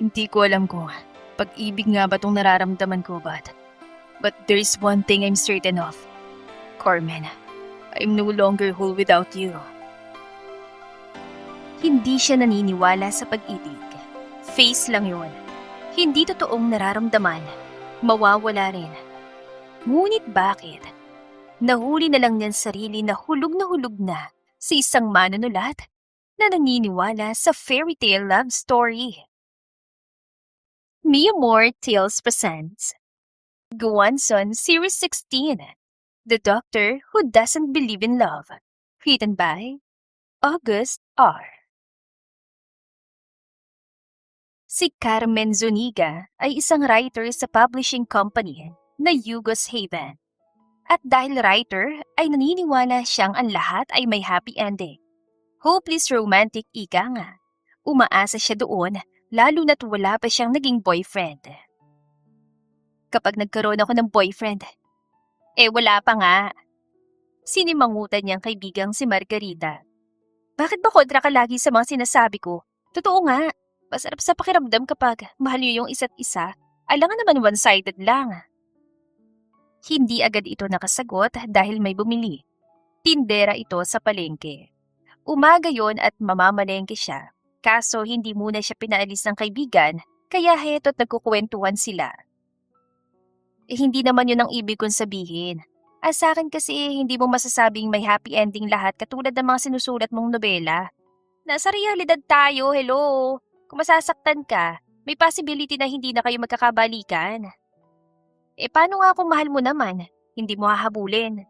Hindi ko alam kung pag-ibig nga ba itong nararamdaman ko but there's one thing I'm certain of. Carmen, I'm no longer whole without you. Hindi siya naniniwala sa pag-ibig. Face lang yun. Hindi totoong nararamdaman. Mawawala rin. Ngunit bakit? Nahuli na lang niyan sarili na hulog na sa isang manunulat na naniniwala sa fairy tale love story. Mia Moore Tales presents Guanson Series 16, The Doctor Who Doesn't Believe in Love, written by August R. Si Carmen Zuniga ay isang writer sa publishing company na Yugos Haven. At dahil writer ay naniniwala siyang ang lahat ay may happy ending. Hopeless romantic ika nga. Umaasa siya doon lalo na't wala pa siyang naging boyfriend. Kapag nagkaroon ako ng boyfriend, wala pa nga. Sinimangutan niyang kaibigang si Margarita. Bakit ba kontra ka lagi sa mga sinasabi ko? Totoo nga, masarap sa pakiramdam kapag mahal niyo yung isa't isa. Alangan naman one-sided lang. Hindi agad ito nakasagot dahil may bumili. Tindera ito sa palengke. Umaga yon at mamamalengke siya. Kaso hindi muna siya pinaalis ng kaibigan, kaya heto't nagkukwentuhan sila. Hindi naman yun ang ibig kong sabihin. Sa akin kasi hindi mo masasabing may happy ending lahat katulad ng mga sinusulat mong nobela. Nasa realidad tayo, hello. Kung masasaktan ka, may possibility na hindi na kayo magkakabalikan. Paano nga kung mahal mo naman? Hindi mo hahabulin.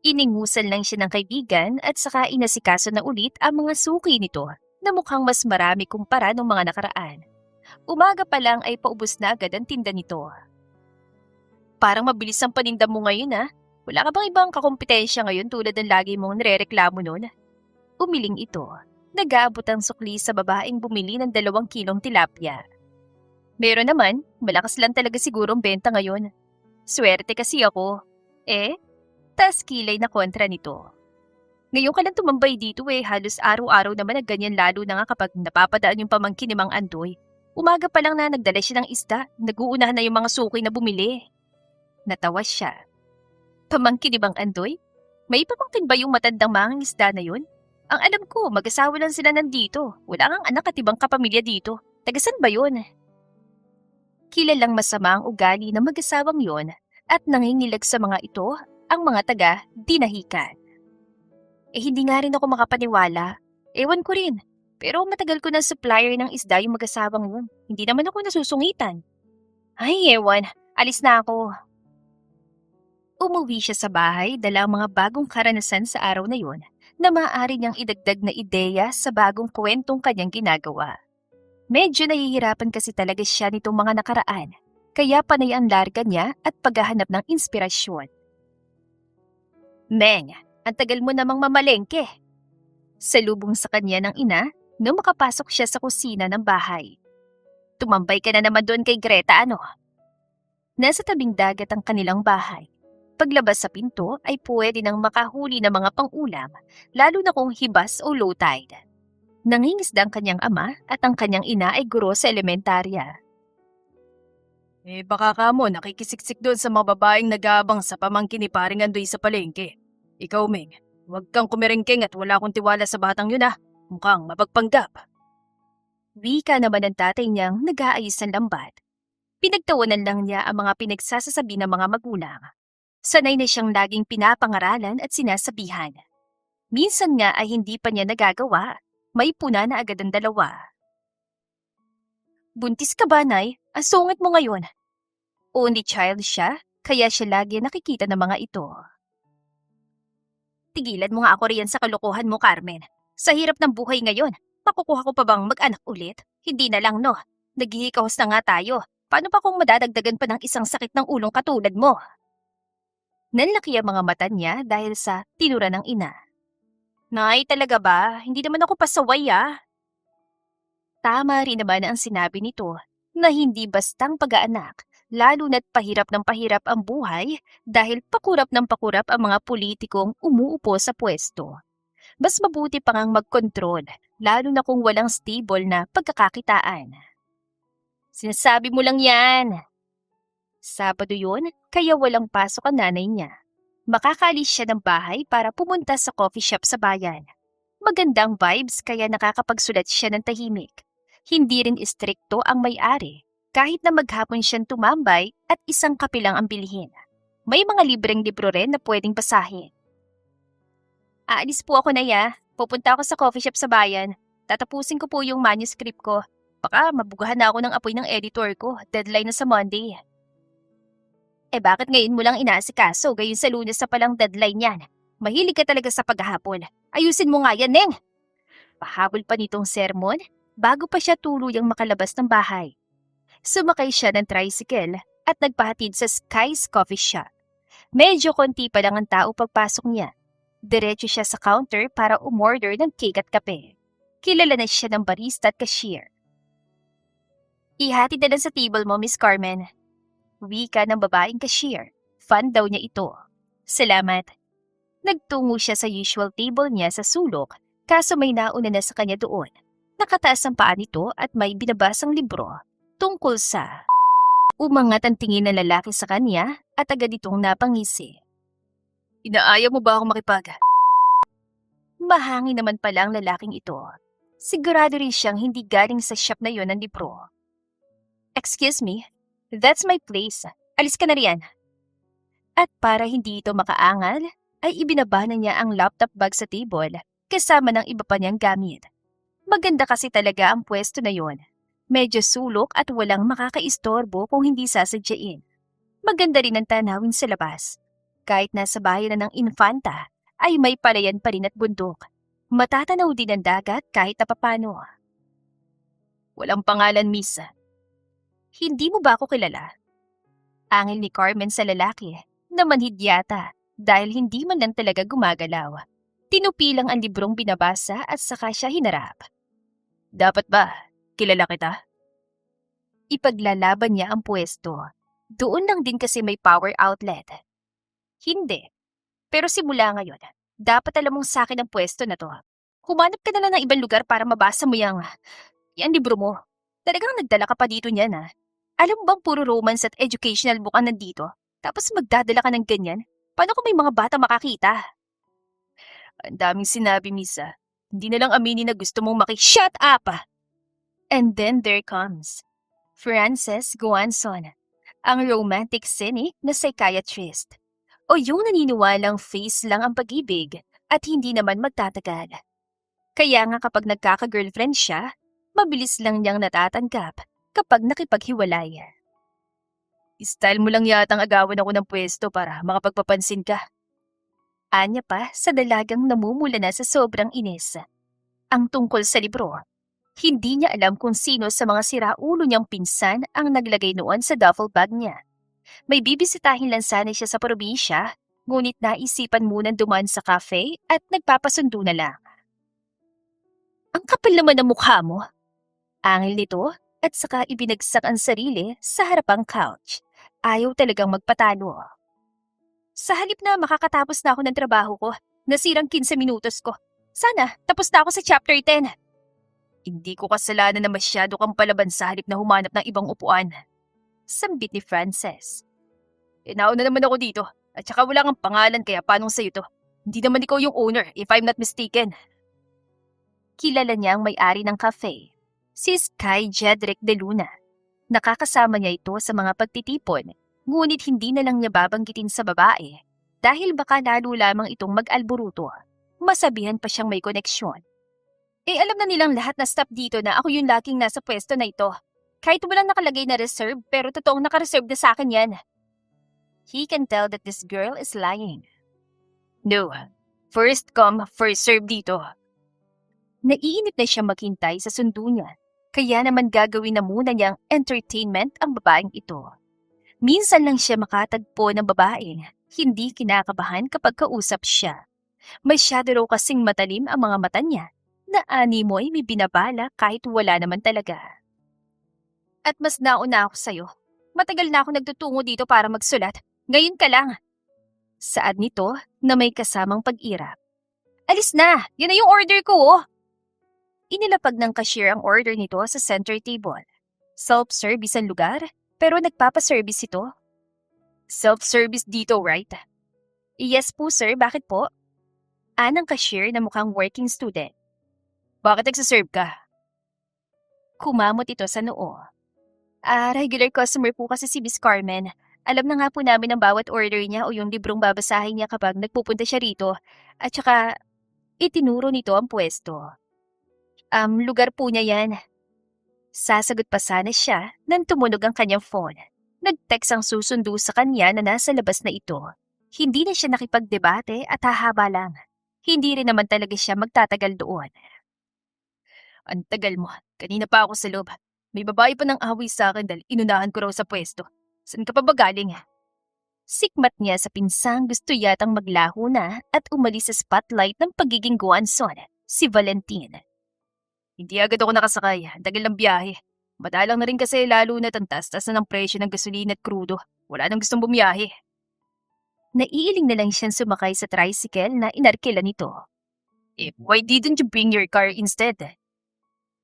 Iningusan lang siya ng kaibigan at saka inasikaso na ulit ang mga suki nito na mukhang mas marami kumpara ng mga nakaraan. Umaga pa lang ay paubos na agad ang tinda nito. Parang mabilis ang paninda mo ngayon Wala ka bang ibang kakompetensya ngayon tulad ng lagi mong nire-reklamo nun? Umiling ito. Nag-aabot ang sukli sa babaeng bumili ng 2 kilong tilapia. Meron naman, malakas lang talaga siguro ang benta ngayon. Swerte kasi ako. Tas kilay na kontra nito. Ngayon ka lang tumambay dito halos araw-araw naman na ganyan lalo na nga kapag napapadaan yung pamangkin ni Mang Andoy. Umaga pa lang na nagdala siya ng isda, nag-uunahan na yung mga suki na bumili. Natawa siya. Pamangkin ni Mang Andoy? May pamangkin ba yung matandang mangang isda na yun? Ang alam ko, mag-asawa lang sila nandito. Wala kang anak at ibang kapamilya dito. Tagasan ba yun? Kilalang masama ang ugali ng mag-asawang yon at nangingilag sa mga ito ang mga taga-dinahikan. Hindi nga rin ako makapaniwala. Ewan ko rin. Pero matagal ko ng supplier ng isda yung mag-asawang yun. Hindi naman ako nasusungitan. Ay, ewan. Alis na ako. Umuwi siya sa bahay dala ang mga bagong karanasan sa araw na yon na maaari niyang idagdag na ideya sa bagong kwentong kanyang ginagawa. Medyo nahihirapan kasi talaga siya nitong mga nakaraan, kaya panay ang larga niya at paghahanap ng inspirasyon. Meng, ang tagal mo namang mamalengke. Salubong sa kanya ng ina nung makapasok siya sa kusina ng bahay. Tumambay ka na naman doon kay Greta, ano? Nasa tabing dagat ang kanilang bahay. Paglabas sa pinto ay pwede nang makahuli ng mga pang-ulam, lalo na kung hibas o low tide. Nangingisda ang kanyang ama at ang kanyang ina ay guro sa elementarya. Baka ka mo nakikisiksik doon sa mga babaeng nag-aabang sa pamangkin ni Paring Andoy sa palengke. Ikaw, Meng, huwag kang kumirengkeng at wala akong tiwala sa batang yun Mukhang mapagpanggap. Wika naman ng tatay niyang nag-aayos ng lambat. Pinagtawanan lang niya ang mga pinagsasasabi ng mga magulang. Sanay na siyang laging pinapangaralan at sinasabihan. Minsan nga ay hindi pa niya nagagawa. May puna na agad ang dalawa. Buntis ka ba, Nay? Ang sungit mo ngayon. Only child siya, kaya siya lagi nakikita ng mga ito. Tigilan mo nga ako riyan sa kalokohan mo, Carmen. Sa hirap ng buhay ngayon, makukuha ko pa bang mag-anak ulit? Hindi na lang, no? Naghihikahos na nga tayo. Paano pa kung madadagdagan pa ng isang sakit ng ulong katulad mo? Nanlaki ang mga mata niya dahil sa tinura ng ina. Nay, talaga ba? Hindi naman ako pasaway Tama rin naman ang sinabi nito na hindi bastang pag-aanak, lalo na't pahirap ng pahirap ang buhay dahil pakurap ng pakurap ang mga politikong umuupo sa pwesto. Mas mabuti pa ngang mag-control, lalo na kung walang stable na pagkakakitaan. Sinasabi mo lang yan. Sabado yun, kaya walang pasok ang nanay niya. Makakaalis siya ng bahay para pumunta sa coffee shop sa bayan. Magandang vibes kaya nakakapagsulat siya ng tahimik. Hindi rin istrikto ang may-ari, kahit na maghapon siyang tumambay at isang kape lang ang bilhin. May mga libreng libro rin na pwedeng basahin. Aalis po ako na ya. Pupunta ako sa coffee shop sa bayan. Tatapusin ko po yung manuscript ko. Baka mabugahan na ako ng apoy ng editor ko. Deadline na sa Monday. Bakit ngayon mo lang inaasikaso? Gayon sa Lunes na palang deadline yan. Mahilig ka talaga sa paghahapon. Ayusin mo nga yan, Neng! Pahabol pa nitong sermon bago pa siya tuluyang makalabas ng bahay. Sumakay siya ng tricycle at nagpahatid sa Sky's Coffee Shop. Medyo konti pa lang ang tao pagpasok niya. Diretso siya sa counter para umorder ng cake at kape. Kilala na siya ng barista at cashier. Ihatid na lang sa table mo, Miss Carmen. Wika ng babaeng cashier. Fan daw niya ito. Salamat. Nagtungo siya sa usual table niya sa sulok, kaso may nauna na sa kanya doon. Nakataas ang paa nito at may binabasang libro tungkol sa... Umangat ang tingin ng lalaki sa kanya at agad itong napangisi. Inaaya mo ba akong makipag? Mahangin naman pala ang lalaking ito. Sigurado rin siyang hindi galing sa shop na yon ang libro. Excuse me, that's my place. Alis ka na riyan. At para hindi ito makaangal, ay ibinaba na niya ang laptop bag sa table kasama ng iba pa niyang gamit. Maganda kasi talaga ang pwesto na yon. Medyo sulok at walang makakaistorbo kung hindi sasadyain. Maganda rin ang tanawin sa labas. Kahit nasa bayan na ng Infanta, ay may palayan pa rin at bundok. Matatanaw din ang dagat kahit napapano. Walang pangalan, miss. Hindi mo ba ako kilala? Angil ni Carmen sa lalaki, na manhid yata dahil hindi man lang talaga gumagalaw. Tinupi lang ang librong binabasa at saka siya hinarap. Dapat ba? Kilala kita? Ipaglalaban niya ang pwesto. Doon lang din kasi may power outlet. Hindi. Pero simula ngayon, dapat alam mong sa akin ang pwesto na to. Humanap ka na lang ng ibang lugar para mabasa mo yung libro mo. Talagang nagdala ka pa dito niyan Alam mo bang puro romance at educational book ang nandito? Tapos magdadala ka ng ganyan? Paano kung may mga bata makakita? Ang daming sinabi, miss. Hindi na lang aminin na gusto mong Shut up! And then there comes Frances Guanzon, ang romantic cynic na psychiatrist. O yung naniniwalang face lang ang pag-ibig at hindi naman magtatagal. Kaya nga kapag nagkaka-girlfriend siya, mabilis lang niyang natatanggap kapag nakipaghiwalay. Style mo lang yatang agawan ako ng pwesto para makapagpapansin ka. Anya pa sa dalagang namumula na sa sobrang inis. Ang tungkol sa libro, hindi niya alam kung sino sa mga siraulo niyang pinsan ang naglagay noon sa duffel bag niya. May bibisitahin lang sana siya sa probinsya, ngunit naisipan munang dumaan sa cafe at nagpapasundo na lang. Ang kapal naman ng mukha mo. Angil nito at saka ibinagsak ang sarili sa harapang couch. Ayaw talagang magpatalo. Sa halip na makakatapos na ako ng trabaho ko, nasirang 15 minutos ko. Sana, tapos na ako sa chapter 10. Hindi ko kasalanan na masyado kang palaban sa halip na humanap ng ibang upuan. Sambit ni Frances. Nauna naman ako dito, at saka wala kang pangalan kaya paanong sa'yo to? Hindi naman ikaw yung owner, if I'm not mistaken. Kilala niya ang may-ari ng cafe, si Sky Jedrick de Luna. Nakakasama niya ito sa mga pagtitipon, ngunit hindi na lang niya babanggitin sa babae dahil baka lalo lamang itong mag-alburuto. Masabihan pa siyang may koneksyon. Alam na nilang lahat na staff dito na ako yung laking nasa pwesto na ito. Kahit walang nakalagay na reserve pero totoong nakareserve na sa akin yan. He can tell that this girl is lying. No, first come, first serve dito. Naiinip na siya maghintay sa sundo niya, kaya naman gagawin na muna niyang entertainment ang babaeng ito. Minsan lang siya makatagpo ng babaeng hindi kinakabahan kapag kausap siya. Masyado raw kasing matalim ang mga mata niya na animoy may binabala kahit wala naman talaga. At mas nauna ako sa'yo. Matagal na ako nagtutungo dito para magsulat. Ngayon ka lang. Saad nito na may kasamang pag-irap. Alis na! Yan na yung order ko Inilapag ng cashier ang order nito sa center table. Self-service ang lugar, pero nagpapaservice ito. Self-service dito, right? Yes po sir, bakit po? Anang cashier na mukhang working student. Bakit nagsaserve ka? Kumamot ito sa noo. Regular customer po kasi si Miss Carmen. Alam na nga po namin ang bawat order niya o yung librong babasahin niya kapag nagpupunta siya rito. At saka, itinuro nito ang pwesto. Lugar po niya yan. Sasagot pa sana siya nang tumunog ang kanyang phone. Nag-text ang susundo sa kanya na nasa labas na ito. Hindi na siya nakipagdebate at hahaba lang. Hindi rin naman talaga siya magtatagal doon. Ang tagal mo. Kanina pa ako sa loob. May babae pa ng away sa akin dahil inunahan ko raw sa pwesto. Saan ka pa ba galing? Sikmat niya sa pinsang gusto yatang maglaho na at umalis sa spotlight ng pagiging guwanson, si Valentin. Hindi agad ako nakasakay. Ang tagal ng biyahe. Madalang na rin kasi lalo na taas na ng presyo ng gasolina at krudo. Wala nang gustong bumiyahe. Naiiling na lang siyang sumakay sa tricycle na inarkila nito. Why didn't you bring your car instead?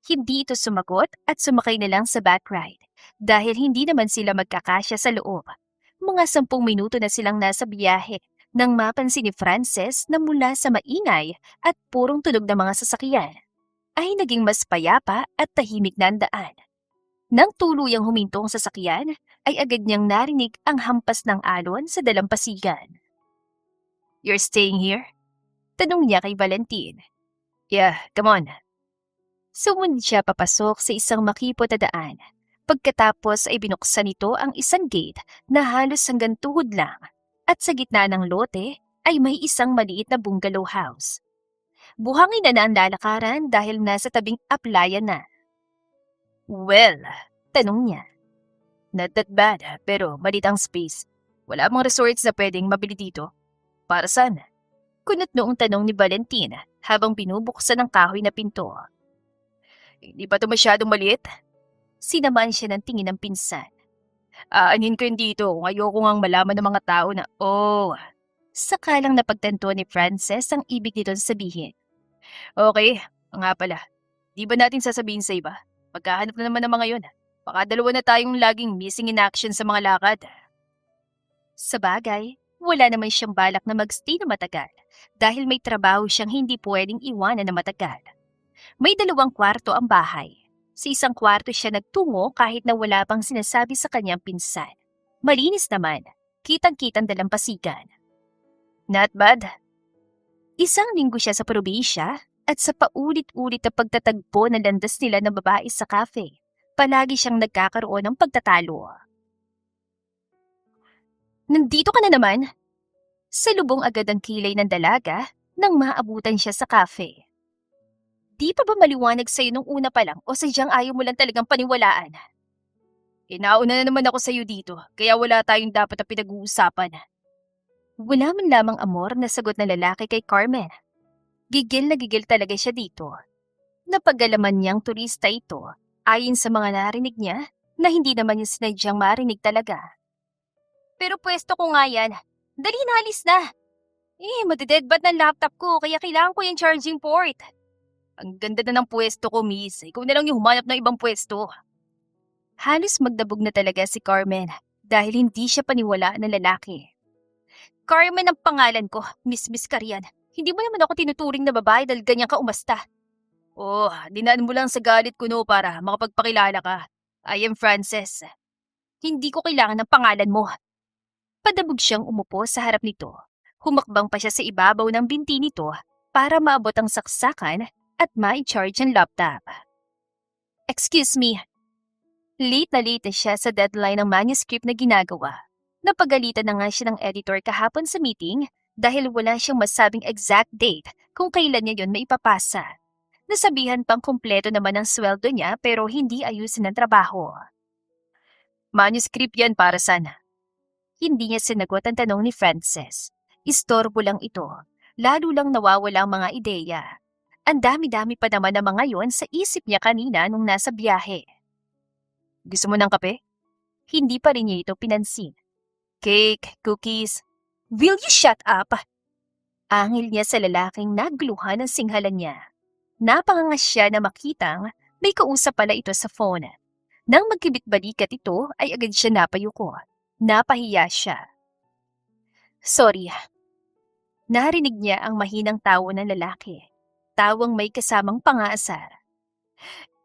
Hindi ito sumagot at sumakay na lang sa back ride dahil hindi naman sila magkakasya sa loob. Mga 10 minuto na silang nasa biyahe nang mapansin ni Frances na mula sa maingay at purong tunog ng mga sasakyan ay naging mas payapa at tahimik na ang daan. Nang tuluyang huminto ang sasakyan, ay agad niyang narinig ang hampas ng alon sa dalampasigan. You're staying here? Tanong niya kay Valentin. Yeah, come on. Sumunod siya papasok sa isang makipot na daan. Pagkatapos ay binuksan nito ang isang gate na halos hanggang tuhod lang at sa gitna ng lote ay may isang maliit na bungalow house. Buhangin na ang lalakaran dahil nasa tabing aplayan na. Well, Tanong niya. not that bad pero malit ang space. Wala mong resorts na pwedeng mabili dito. Para saan? Kunot noong tanong ni Valentin habang binubuksan ang kahoy na pinto. Hindi ba ito masyadong maliit? Sinamaan siya ng tingin ng pinsan. Aanhin ko yun dito kung ayoko ngang malaman ng mga tao na, Saka lang napagtanto ni Frances ang ibig nitong sabihin. Okay, nga pala. Di ba natin sasabihin sa iba? Pagkahanap na naman ng mga yun. Baka dalawa na tayong laging missing in action sa mga lakad. Sa bagay, wala naman siyang balak na magstay na matagal dahil may trabaho siyang hindi pwedeng iwanan na matagal. May 2 kwarto ang bahay. Sa isang kwarto siya nagtungo kahit na wala pang sinasabi sa kanyang pinsan. Malinis naman, kitang-kitang dalampasigan. Not bad. Isang linggo siya sa probinsya at sa paulit-ulit na pagtatagpo ng landas nila ng babae sa cafe, palagi siyang nagkakaroon ng pagtatalo. Nandito ka na naman? Salubong agad ang kilay ng dalaga nang maabutan siya sa cafe. Di pa ba maliwanag sa'yo nung una pa lang o sadyang ayaw mo lang talagang paniwalaan? Nauna na naman ako sa'yo dito, kaya wala tayong dapat na pinag-uusapan. Wala man lamang amor na sagot na lalaki kay Carmen. Gigil na gigil talaga siya dito. Napagalaman niyang turista ito, ayon sa mga narinig niya na hindi naman niya sinadyang marinig talaga. Pero pwesto ko nga yan. Dali na, alis na. Madededbat ng laptop ko kaya kailangan ko yung charging port. Ang ganda na ng pwesto ko, miss. Ikaw na lang yung humanap ng ibang pwesto. Halos magdabog na talaga si Carmen dahil hindi siya paniwalaan ng lalaki. Carmen ang pangalan ko, Miss Karian. Hindi mo naman ako tinuturing na babae dahil ganyan ka umasta. Dinaan mo lang sa galit ko no para makapagpakilala ka. I am Frances. Hindi ko kailangan ng pangalan mo. Padabog siyang umupo sa harap nito. Humakbang pa siya sa ibabaw ng binti nito para maabot ang saksakan at ma-charge ang laptop. Excuse me. Late na siya sa deadline ng manuscript na ginagawa. Napagalitan na nga siya ng editor kahapon sa meeting dahil wala siyang masabing exact date kung kailan niya yun maipapasa. Nasabihan pang kumpleto naman ang sweldo niya pero hindi ayusin ang trabaho. Manuscript yan para sana. Hindi niya sinagot ang tanong ni Frances. Istorbo lang ito, lalo lang nawawala ang mga ideya. Ang dami-dami pa naman ng mga yon sa isip niya kanina nung nasa biyahe. Gusto mo ng kape? Hindi pa rin niya ito pinansin. Cake, cookies. Will you shut up? Angil niya sa lalaking nagluhan ng singhalan niya. Napangangas siya na makitang may kausap pala ito sa phone. Nang magkibit-balikat ito ay agad siya napayuko. Napahiya siya. Sorry. Narinig niya ang mahinang tawa ng lalaki. Tawang may kasamang pangaasar.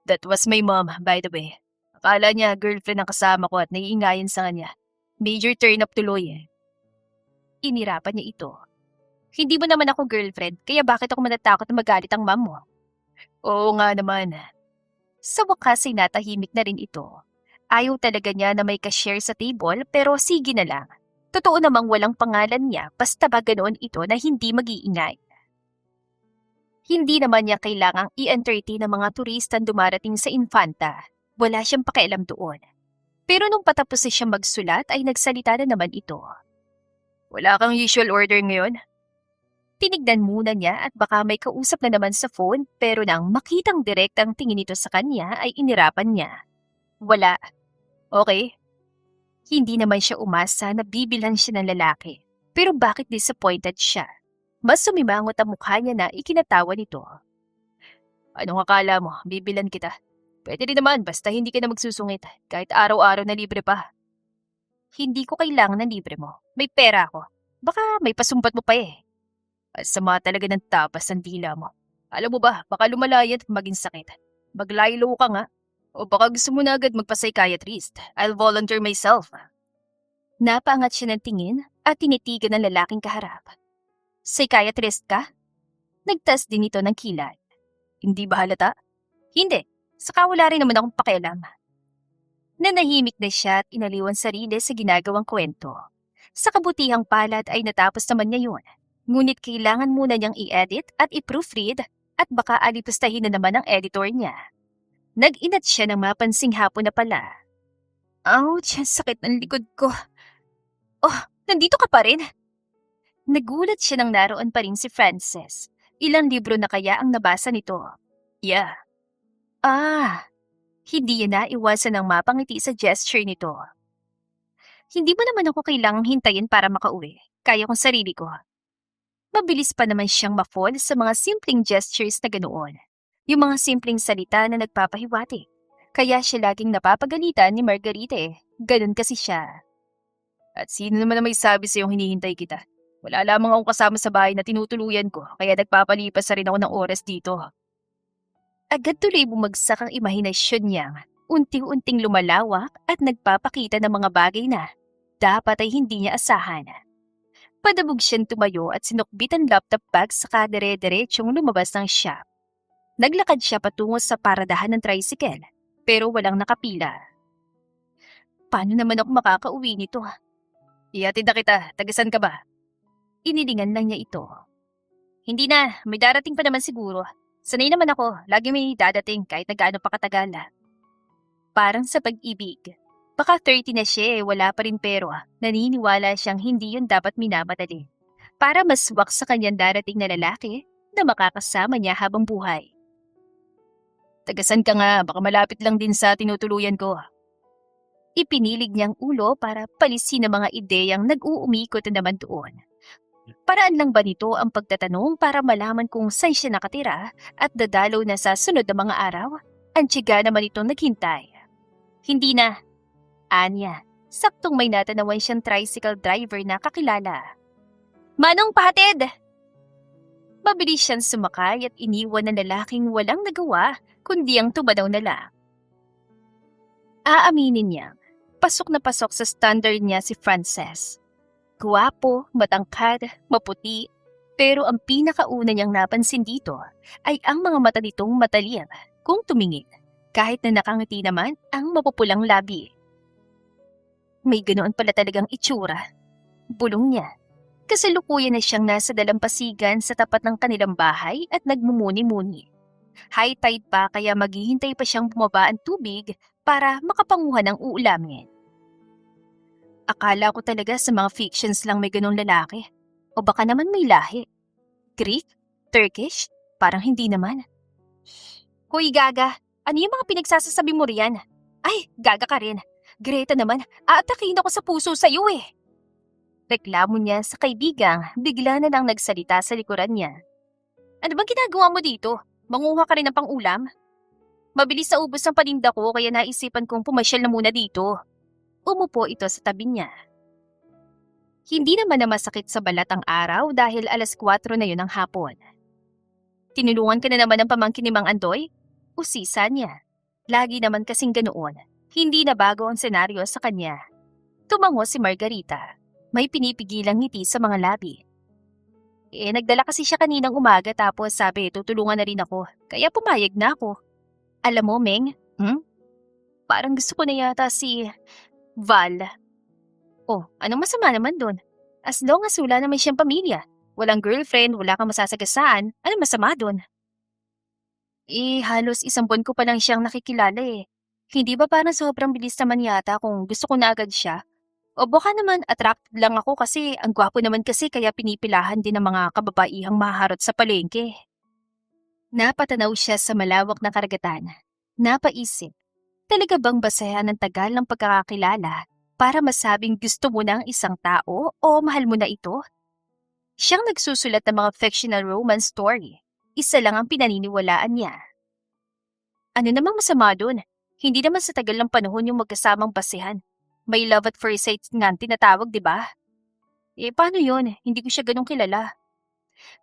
That was my mom, by the way. Akala niya girlfriend ang kasama ko at naiingayan sa kanya. Major turn up tuloy eh. Inirapan niya ito. Hindi mo naman ako girlfriend, kaya bakit ako matatakot na magalit ang mom mo? Oo nga naman. Sa wakas ay natahimik na rin ito. Ayaw talaga niya na may ka-share sa table pero sige na lang. Totoo namang walang pangalan niya basta ba ganoon ito na hindi mag-iingay. Hindi naman niya kailangang i-entertain ng mga turistang dumarating sa Infanta. Wala siyang pakialam doon. Pero nung patapos na siyang magsulat ay nagsalita na naman ito. Wala kang usual order ngayon? Tinignan muna niya at baka may kausap na naman sa phone pero nang makitang direct ang tingin nito sa kanya ay inirapan niya. Wala. Okay. Hindi naman siya umasa na bibilhan siya ng lalaki. Pero bakit disappointed siya? Mas sumimangot ang mukha niya na ikinatawa nito. Anong akala mo? Bibilan kita. Pwede rin naman basta hindi ka na magsusungit. Kahit araw-araw na libre pa. Hindi ko kailangan ng libre mo. May pera ako. Baka may pasumpat mo pa eh. At sama talaga ng tapas ng dila mo. Alam mo ba, baka lumalayan at maging sakit. Maglaylo ka nga. O baka gusto mo na agad magpa-psychiatrist. I'll volunteer myself. Napaangat siya ng tingin at tinitigan ng lalaking kaharap. Psychiatrist ka? Nagtas din ito ng kilay. Hindi ba halata? Hindi. Saka wala rin naman akong pakialam. Nanahimik na siya at inaliwan sarili sa ginagawang kwento. Sa kabutihang palad ay natapos naman niya yun. Ngunit kailangan muna niyang i-edit at i-proofread at baka alipustahin na naman ang editor niya. Nag-inat siya ng mapansing hapon na pala. Ouch, ang sakit ng likod ko. Oh, nandito ka pa rin? Nagulat siya nang naroon pa rin si Frances. Ilang libro na kaya ang nabasa nito? Yeah. Hindi yan naiwasan ng mapangiti sa gesture nito. Hindi mo naman ako kailangang hintayin para makauwi. Kaya kong sarili ko. Mabilis pa naman siyang ma-fall sa mga simpleng gestures na ganoon. Yung mga simpleng salita na nagpapahiwati. Kaya siya laging napapagalitan ni Margarita eh. Ganon kasi siya. At sino naman na may sabi sa'yong hinihintay kita? Wala lamang akong kasama sa bahay na tinutuluyan ko, kaya nagpapalipas na rin ako ng oras dito. Agad tuloy bumagsak ang imahinasyon niyang unti-unting lumalawak at nagpapakita ng mga bagay na dapat ay hindi niya asahan. Padabog siyang tumayo at sinukbit ang laptop bag saka dire-diretsyong lumabas ng shop. Naglakad siya patungo sa paradahan ng tricycle, pero walang nakapila. Paano naman ako makakauwi nito? Ihatid na kita, tagasan ka ba? Inilingan lang niya ito. Hindi na, may darating pa naman siguro. Sanay naman ako, lagi may dadating kahit na gaano pa katagal. Parang sa pag-ibig. Baka 30 na siya eh, wala pa rin pero naniniwala siyang hindi yun dapat minamadali. Para maswak sa kanyang darating na lalaki na makakasama niya habang buhay. Tagasan ka nga, baka malapit lang din sa tinutuluyan ko. Ipinilig niyang ulo para palisin ang mga ideyang nag-uumikot na naman doon. Paraan lang ba nito ang pagtatanong para malaman kung saan siya nakatira at dadalaw na sa sunod na mga araw? Ang tiyaga naman itong naghintay. Hindi na. Anya, saktong may natanawan siyang tricycle driver na kakilala. Manong pahatid! Mabilis siyang sumakay at iniwan ng lalaking walang nagawa kundi ang tumanaw na lang. Aaminin niya, pasok na pasok sa standard niya si Frances. Guwapo, matangkad, maputi, pero ang pinakauna niyang napansin dito ay ang mga mata nitong matalim kung tumingin, kahit na nakangiti naman ang mapupulang labi. May ganoon pala talagang itsura. Bulong niya. Kasalukuyan na siyang nasa dalampasigan sa tapat ng kanilang bahay at nagmumuni-muni. High tide pa kaya maghihintay pa siyang bumaba ang tubig para makapanguha ng uulamin. Akala ko talaga sa mga fictions lang may ganong lalaki. O baka naman may lahi. Greek? Turkish? Parang hindi naman. Hoy Gaga, ano yung mga pinagsasasabi mo riyan? Ay, Gaga ka rin. Greta naman, aatakin ako sa puso sa'yo eh. Reklamo niya sa kaibigang bigla na lang nagsalita sa likuran niya. Ano bang ginagawa mo dito? Manguha ka rin ng pang-ulam? Mabilis na ubos ang paninda ko kaya naisipan kong pumasyal na muna dito. Umupo ito sa tabi niya. Hindi naman na masakit sa balat ang araw dahil 4:00 na yun ng hapon. Tinulungan ka na naman ng pamangkin ni Mang Andoy? Usisa niya. Lagi naman kasing ganoon. Hindi na bago ang senaryo sa kanya. Tumango si Margarita. May pinipigilang ngiti sa mga labi. Nagdala kasi siya kaninang umaga tapos sabi tutulungan na rin ako. Kaya pumayag na ako. Alam mo, Meng, parang gusto ko na yata si Val. Oh, anong masama naman dun? As long as wala naman siyang pamilya, walang girlfriend, wala kang masasagasaan, anong masama dun? Halos 1 buwan ko pa lang siyang nakikilala eh. Hindi ba parang sobrang bilis naman yata kung gusto ko na agad siya? O baka naman attracted lang ako kasi ang gwapo naman kasi kaya pinipilahan din ng mga kababaihang maharot sa palengke. Napatanaw siya sa malawak na karagatan. Napaisip, talaga bang basehan ng tagal ng pagkakakilala para masabing gusto mo na ang isang tao o mahal mo na ito? Siyang nagsusulat ng mga fictional romance story. Isa lang ang pinaniniwalaan niya. Ano namang masama dun? Hindi naman sa tagal ng panahon yung magkasamang basehan. May love at first sight nga ang tinatawag, di ba? Paano yun? Hindi ko siya ganun kilala.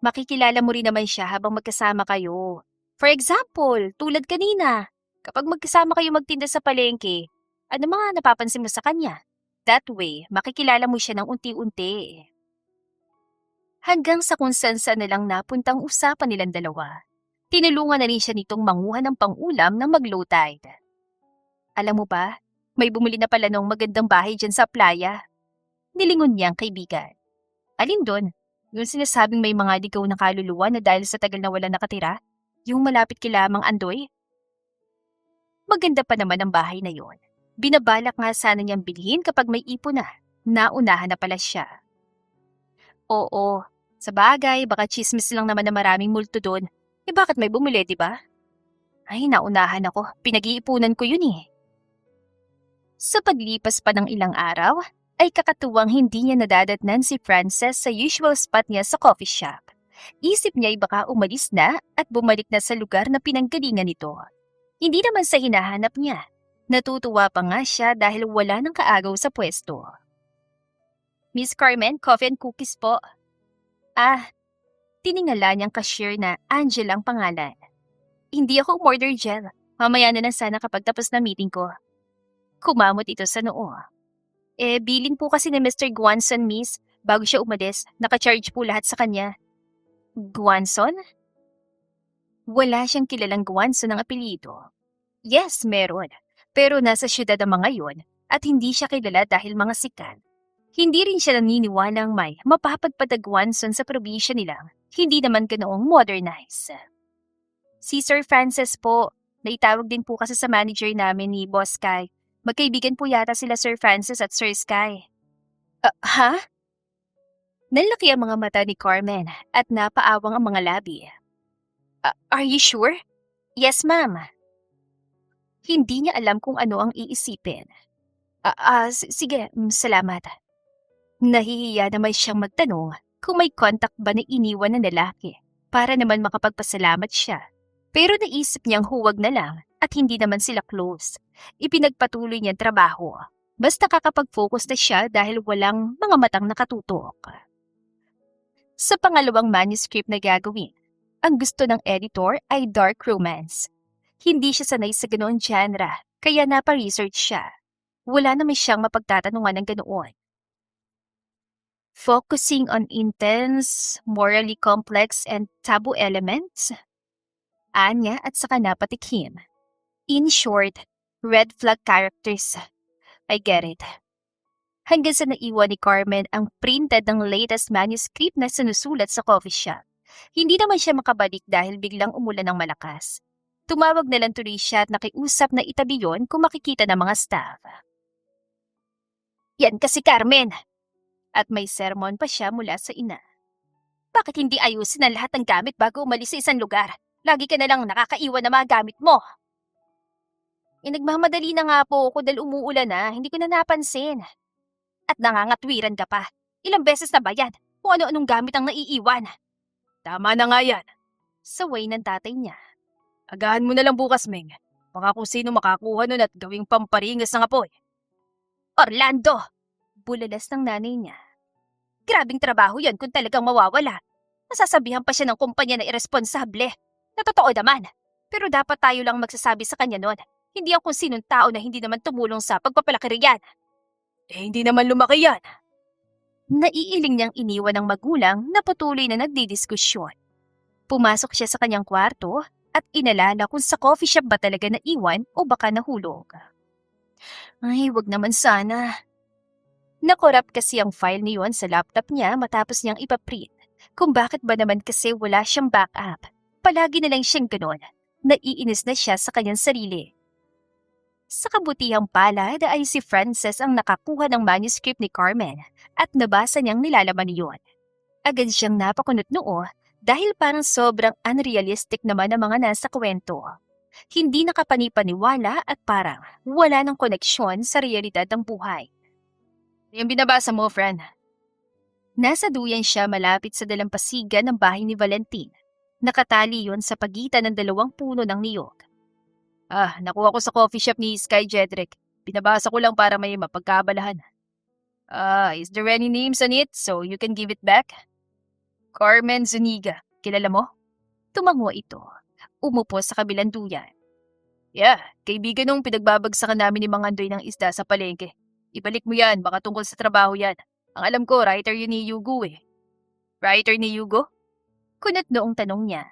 Makikilala mo rin naman siya habang magkasama kayo. For example, tulad kanina, kapag magkasama kayo magtinda sa palengke, ano mga napapansin mo sa kanya? That way, makikilala mo siya ng unti-unti. Hanggang sa kung saan na lang napuntang usapan nilang dalawa. Tinulungan na rin siya nitong manguha ng pang-ulam ng mag-low tide. Alam mo ba, may bumili na pala ng magandang bahay dyan sa playa. Nilingon niya ang kaibigan. Alin doon? Yung sinasabing may mga ligaw na kaluluwa na dahil sa tagal na wala nakatira? Yung malapit kila Mang Andoy? Maganda pa naman ang bahay na yon. Binabalak nga sana niyang bilhin kapag may ipon na. Naunahan na pala siya. Oo, sa bagay, baka chismis lang naman na maraming multo doon. Bakit may bumili, di ba? Ay, naunahan ako. Pinag-iipunan ko yun eh. Sa paglipas pa ng ilang araw, ay kakatuwang hindi niya nadadatnan si Frances sa usual spot niya sa coffee shop. Isip niya ay baka umalis na at bumalik na sa lugar na pinanggalingan nito. Hindi naman sa hinahanap niya. Natutuwa pa nga siya dahil wala nang kaagaw sa pwesto. Miss Carmen, coffee and cookies po. Tiningala niyang cashier na Angela ang pangalan. Hindi ako umorder gel. Mamaya na lang sana kapag tapos na meeting ko. Kumamot ito sa noo. Bilin po kasi ni Mr. Guanson, miss. Bago siya umalis, nakacharge po lahat sa kanya. Guanson? Wala siyang kilalang Guanson ng apelyido. Yes, meron. Pero nasa syudad ang mga yon at hindi siya kilala dahil mga sikat. Hindi rin siya naniniwalang may mapapagpadag Guanson sa probinsya nila. Hindi naman ganoong modernize. Si Sir Francis po, naitawag din po kasi sa manager namin ni Boss Sky. Magkaibigan po yata sila Sir Francis at Sir Sky. Ha? Nalaki ang mga mata ni Carmen at napaawang ang mga labi. Are you sure? Yes, ma'am. Hindi niya alam kung ano ang iisipin. Sige, salamat. Nahihiya naman siyang magtanong kung may contact ba na iniwan ng lalaki para naman makapagpasalamat siya. Pero naisip niyang huwag na lang at hindi naman sila close. Ipinagpatuloy niyang trabaho. Basta kakapag-focus na siya dahil walang mga matang nakatutok. Sa pangalawang manuscript na gagawin, ang gusto ng editor ay dark romance. Hindi siya sanay sa ganoon genre, kaya napa-research siya. Wala naman siyang mapagtatanungan ng ganoon. Focusing on intense, morally complex, and taboo elements? Anya at saka napatikim. In short, red flag characters. I get it. Hanggang sa naiwan ni Carmen ang printed ng latest manuscript na sinusulat sa coffee shop. Hindi naman siya makabalik dahil biglang umulan ng malakas. Tumawag na lang tuloy siya at nakiusap na itabi yon kung makikita ng mga staff. Yan kasi Carmen! At may sermon pa siya mula sa ina. Bakit hindi ayusin ang lahat ng gamit bago umalis sa isang lugar? Lagi ka na lang nakakaiwan ng mga gamit mo. Nagmamadali na nga po ako dahil umuulan na, hindi ko na napansin. At nangangatwiran ka pa. Ilang beses na ba yan? Kung ano-anong gamit ang naiiwan. Tama na nga yan. Sa way ng tatay niya. Agahan mo na lang bukas, Meng. Baka kung sino makakuha nun at gawing pamparingas ng apoy. Orlando! Bulalas ng nanay niya. Grabing trabaho yan kung talagang mawawala. Masasabihan pa siya ng kumpanya na irresponsable. Na totoo naman. Pero dapat tayo lang magsasabi sa kanya nun. Hindi ang kung sinong tao na hindi naman tumulong sa pagpapalaki riyan. Hindi naman lumaki yan. Naiiling niyang iniwan ng magulang na patuloy na nagdidiskusyon. Pumasok siya sa kanyang kwarto at inalala kung sa coffee shop ba talaga naiwan o baka nahulog. Ay, wag naman sana. Nakorap kasi ang file niyon sa laptop niya matapos niyang ipaprint. Kung bakit ba naman kasi wala siyang backup. Palagi na lang siyang ganon. Naiinis na siya sa kanyang sarili. Sa kabutihang palad ay si Frances ang nakakuha ng manuscript ni Carmen at nabasa niyang nilalaman niyon. Agad siyang napakunot noo dahil parang sobrang unrealistic naman ang mga nasa kwento. Hindi nakapanipaniwala at parang wala ng koneksyon sa realidad ng buhay. Yung binabasa mo, friend. Nasa duyan siya malapit sa dalampasigan ng bahay ni Valentin. Nakatali yon sa pagitan ng dalawang puno ng niyog. Nakuha ko sa coffee shop ni Sky Jedrick. Binabasa ko lang para may mapagkaabalahan. Is there any names on it so you can give it back? Carmen Zuniga. Kilala mo? Tumango ito. Umupo sa kabilang duyan. Yeah, kaibigan nung pinagbabagsakan namin ni Mang Andoy ng isda sa palengke. Ibalik mo yan, baka tungkol sa trabaho yan. Ang alam ko, writer yun ni Yugo eh. Writer ni Yugo? Kunot noong tanong niya.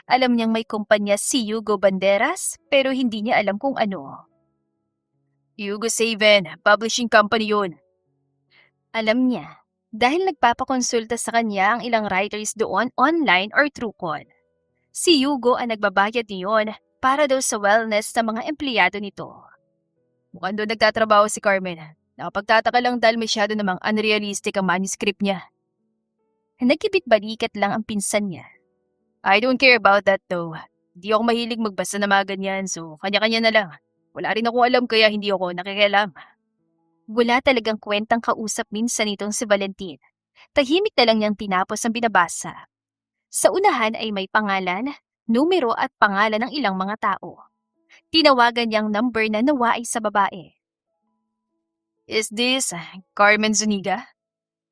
Alam niyang may kumpanya si Hugo Banderas pero hindi niya alam kung ano. Yugo Saven, publishing company yun. Alam niya dahil nagpapakonsulta sa kanya ang ilang writers doon online or through call. Si Hugo ang nagbabayad niyon para daw sa wellness ng mga empleyado nito. Mukhang doon nagtatrabaho si Carmen. Nakapagtataka lang dahil masyado namang unrealistic ang manuscript niya. Nagkibit-balikat lang ang pinsan niya. I don't care about that though. Hindi ako mahilig magbasa ng mga ganyan so kanya-kanya na lang. Wala rin akong alam kaya hindi ako nakikialam. Wala talagang kwentang kausap minsan itong si Valentin. Tahimik na lang niyang tinapos ang binabasa. Sa unahan ay may pangalan, numero at pangalan ng ilang mga tao. Tinawagan niyang number na nawa ay sa babae. Is this Carmen Zuniga?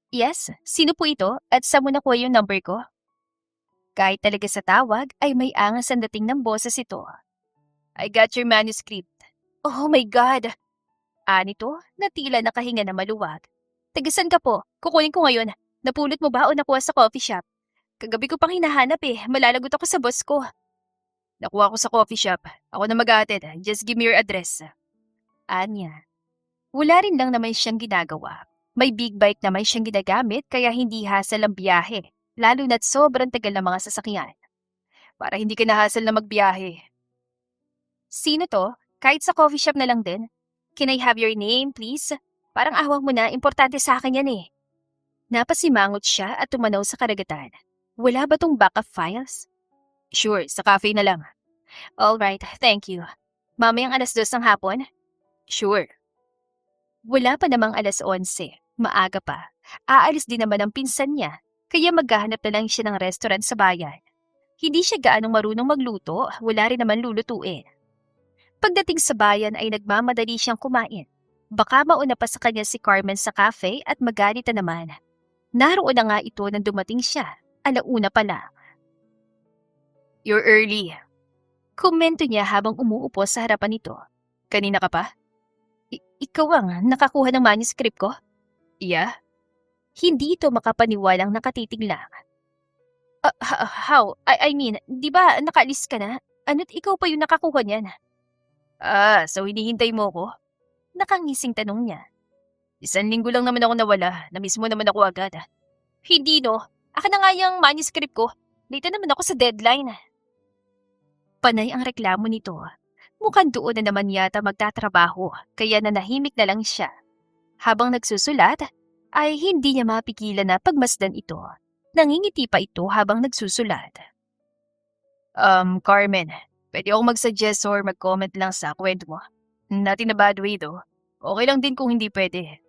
Yes, sino po ito at saan mo nakuha yung number ko? Kahit talaga sa tawag ay may angas ang dating ng boses ito. I got your manuscript. Oh my God! Nito na tila nakahinga na maluwag. Tagasan ka po? Kukunin ko ngayon. Napulot mo ba o nakuha sa coffee shop? Kagabi ko pang hinahanap Malalagot ako sa boss ko. Nakuha ko sa coffee shop. Ako na mag-aatid. Just give me your address. Anya. Wala rin lang naman siyang ginagawa. May big bike naman siyang ginagamit kaya hindi hassle ang biyahe. Lalo na't sobrang tagal ng mga sasakyan. Para hindi ka nahasal na magbiyahe. Sino to? Kahit sa coffee shop na lang din. Can I have your name, please? Parang awang mo na, importante sa akin yan Napasimangot siya at tumanaw sa karagatan. Wala ba tong backup files? Sure, sa cafe na lang. Alright, thank you. Mamayang 2:00 ng hapon? Sure. Wala pa namang 11:00. Maaga pa. Aalis din naman ang pinsan niya. Kaya maghahanap na lang siya ng restaurant sa bayan. Hindi siya gaanong marunong magluto, wala rin naman lulutuin. Pagdating sa bayan ay nagmamadali siyang kumain. Baka mauna pa sa kanya si Carmen sa cafe at magalit na naman. Naroon na nga ito nang dumating siya, 1:00 pa lang. You're early. Komento niya habang umuupo sa harapan nito. Kanina ka pa? Ikaw ang nakakuha ng manuscript ko? Yeah? Hindi ito makapaniwalang nakatitig lang. How? I mean, di ba nakaalis ka na? Ano't ikaw pa yung nakakuha niyan? So hinihintay mo ko? Nakangising tanong niya. 1 linggo lang naman ako nawala. Na-miss mo naman ako agad. Hindi no. Aka na nga yung manuscript ko. Late na naman ako sa deadline. Panay ang reklamo nito. Mukhang doon na naman yata magtatrabaho, kaya nanahimik na lang siya. Habang nagsusulat, ay hindi niya mapigilan na pagmasdan ito. Nangingiti pa ito habang nagsusulat. Carmen, pwede ako mag-suggest or mag-comment lang sa kwento mo. Not in a bad way though. Okay lang din kung hindi pwede.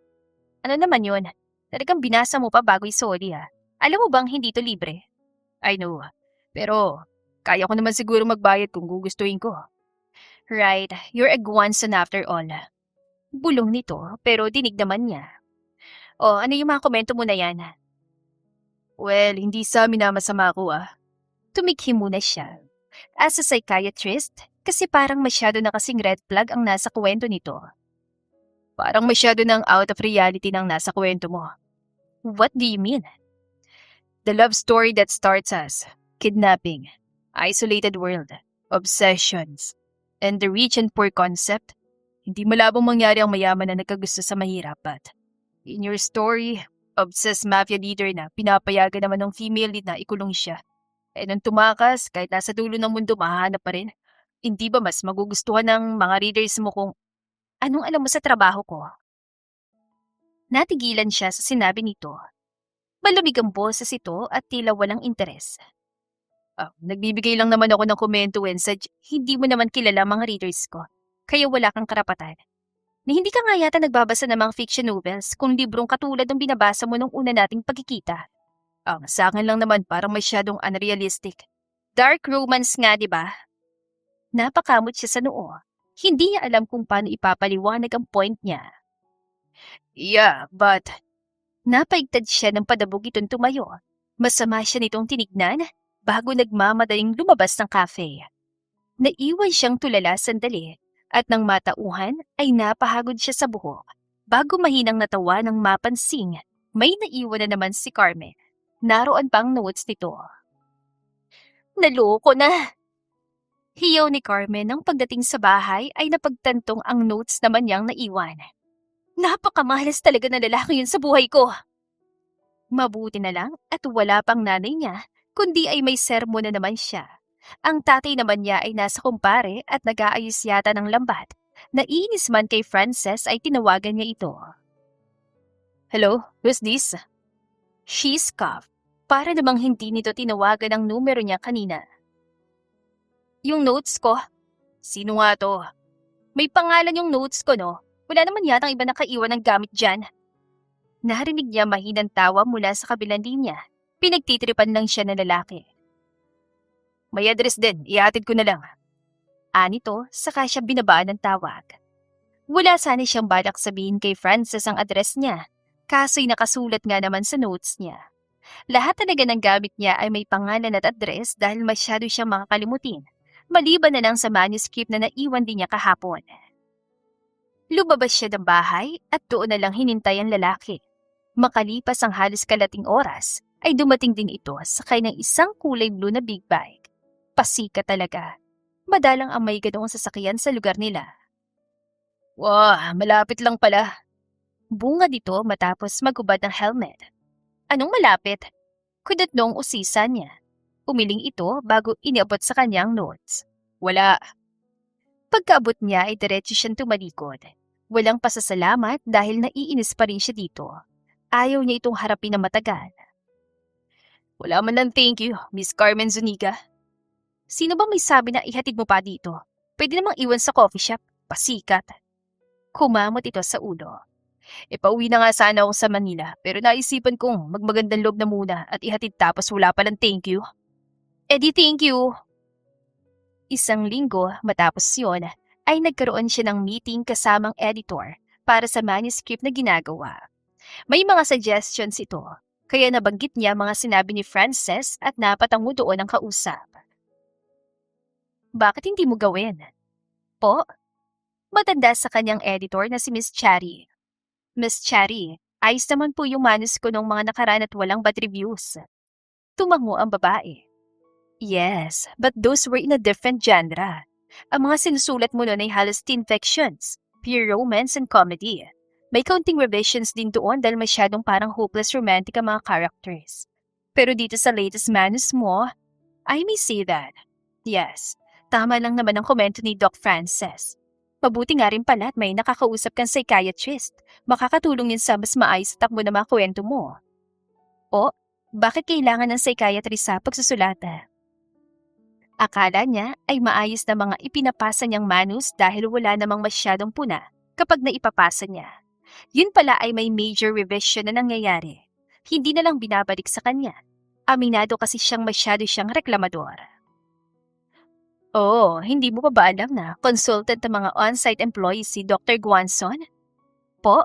Ano naman yun? Talagang binasa mo pa bago isoli Alam mo bang hindi to libre? I know. Pero, kaya ko naman siguro magbayad kung gugustuhin ko. Right, you're a Gwanson after all. Bulong nito pero dinig naman niya. O ano yung mga komento mo na yan? Well, hindi sa amin na masama ko Tumikhi muna siya. As a psychiatrist, kasi parang masyado na kasing red flag ang nasa kwento nito. Parang masyado ng out of reality ng nasa kwento mo. What do you mean? The love story that starts as kidnapping, isolated world, obsessions, and the rich and poor concept, hindi malabong mangyari ang mayaman na nagkagusto sa mahirap but in your story, obsessed mafia leader na pinapayagan naman ng female lead na ikulong siya. Eh nung tumakas, kahit nasa dulo ng mundo mahahanap pa rin, hindi ba mas magugustuhan ng mga readers mo kung Anong alam mo sa trabaho ko? Natigilan siya sa sinabi nito. Malamig ang boses ito at tila walang interes. nagbibigay lang naman ako ng komento when Hindi mo naman kilala mga readers ko, kaya wala kang karapatan. Ni hindi ka nga yata nagbabasa ng mga fiction novels kung librong katulad ng binabasa mo nung una nating pagkikita. sa akin lang naman parang masyadong unrealistic. Dark romance nga, di ba? Napakamot siya sa noo. Hindi niya alam kung paano ipapaliwanag ang point niya. Yeah, but Napaigtad siya ng padabog itong tumayo. Masama siya nitong tinignan bago nagmamadaling lumabas ng cafe. Naiwan siyang tulala sandali at nang matauhan ay napahagod siya sa buhok. Bago mahinang natawa nang mapansing, may naiwan na naman si Carmen. Naroon pang notes nito. Naloko na! Hiyaw ni Carmen nang pagdating sa bahay ay napagtantong ang notes naman niyang naiwan. Napakamalas talaga na lalaki yun sa buhay ko. Mabuti na lang at wala pang nanay niya, kundi ay may sermon na naman siya. Ang tatay naman niya ay nasa kumpare at nag-aayos yata ng lambat. Naiinis man kay Frances ay tinawagan niya ito. hello, who's this? She scoffed, para namang hindi nito tinawagan ang numero niya kanina. Yung notes ko? Sino nga to? May pangalan yung notes ko, no? Wala naman yatang iba nakaiwan ng gamit dyan. Narinig niya mahinang tawa mula sa kabilang linya. Pinagtitripan lang siya ng lalaki. May address din, ihatid ko na lang. Anito, saka siya binabaan ng tawag. Wala sana siyang balak sabihin kay Frances ang address niya, kaso'y nakasulat nga naman sa notes niya. Lahat talaga ng gamit niya ay may pangalan at address dahil masyado siyang makakalimutin, maliban na lang sa manuscript na naiwan din niya kahapon. Lumabas siya ng bahay at doon na lang hinintay ang lalaki. Makalipas ang halos kalating oras, ay dumating din ito sakay ng isang kulay blue na big bike. Pasika talaga. Madalang ang may ganoong sasakyan sa lugar nila. Wow, malapit lang pala. Bunga dito matapos magubad ng helmet. Anong malapit? Kudot noong usisan niya. Umiling ito bago iniabot sa kanyang notes. Wala. Pagkaabot niya ay diretso siyang tumalikod. Walang pasasalamat dahil naiinis pa rin siya dito. Ayaw niya itong harapin na matagal. Wala man lang thank you, Miss Carmen Zuniga. Sino bang may sabi na ihatid mo pa dito? Pwede namang iwan sa coffee shop. Pasikat. Kumamot ito sa ulo. Pauwi na nga sana ako sa Manila pero naisipan kong magmagandang loob na muna at ihatid tapos wala palang thank you. Di thank you. Isang linggo matapos yon ay nagkaroon siya ng meeting kasamang editor para sa manuscript na ginagawa. May mga suggestions ito, kaya nabanggit niya mga sinabi ni Frances at napatango doon ang kausap. Bakit hindi mo gawin? Po? Matanda sa kanyang editor na si Miss Cherry. Miss Cherry, ayos naman po yung manus ko nung mga nakaraan at walang bad reviews. Tumango ang babae. Yes, but those were in a different genre. Ang mga sinusulat mo noon ay halos teen fictions, pure romance and comedy. May kaunting revisions din doon dahil masyadong parang hopeless romantic ang mga characters. Pero dito sa latest manus mo, I may say that. Yes, tama lang naman ang komento ni Doc Frances. Mabuti nga rin pala at may nakakausap kang psychiatrist. Makakatulong yun sa mas maayos sa takbo ng mga kwento mo. O, bakit kailangan ng psychiatrist sa pagsusulata? Akala niya ay maayos na mga ipinapasa niyang manus dahil wala namang masyadong puna kapag naipapasa niya. Yun pala ay may major revision na nangyayari. Hindi na lang binabalik sa kanya. Aminado kasi siyang masyado siyang reklamador. Oo, hindi mo pa ba alam na consultant ng mga on-site employees si Dr. Guanzon? Po,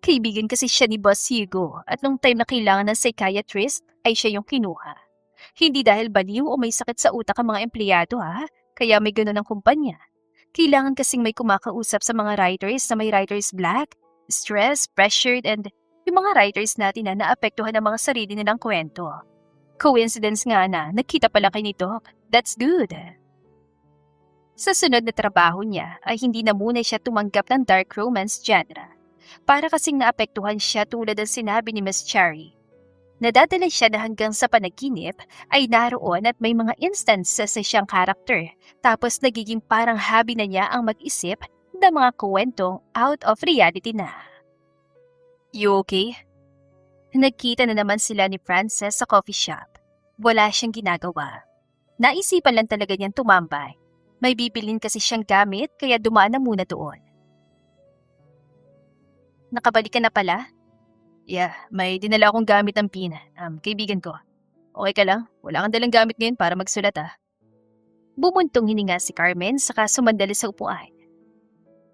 kaibigan kasi siya ni Boss Hugo at nung time na kailangan ng psychiatrist ay siya yung kinuha. Hindi dahil baliw o may sakit sa utak ang mga empleyado ha, kaya may ganun ang kumpanya. Kailangan kasing may kumakausap sa mga writers na may writer's block, stress, pressured, and yung mga writers natin na naapektuhan ng mga sarili nilang kwento. Coincidence nga na nakita pala kay ni Doc. That's good. Sa sunod na trabaho niya ay hindi na muna siya tumanggap ng dark romance genre. Para kasing naapektuhan siya tulad ng sinabi ni Miss Cherry. Nadadala siya na hanggang sa panaginip ay naroon at may mga instances na siyang karakter. Tapos nagiging parang hobby na niya ang mag-isip ng mga kwentong out of reality na. You okay? Nagkita na naman sila ni Frances sa coffee shop. Wala siyang ginagawa. Naisipan lang talaga niyang tumambay. May bibilin kasi siyang gamit kaya dumaan na muna doon. Nakabalik ka na pala? Yeah, may dinala akong gamit ng pin. Kaibigan ko. Okay ka lang? Wala kang dalang gamit ngayon para magsulat Bumuntong hininga si Carmen saka sumandali sa upuan.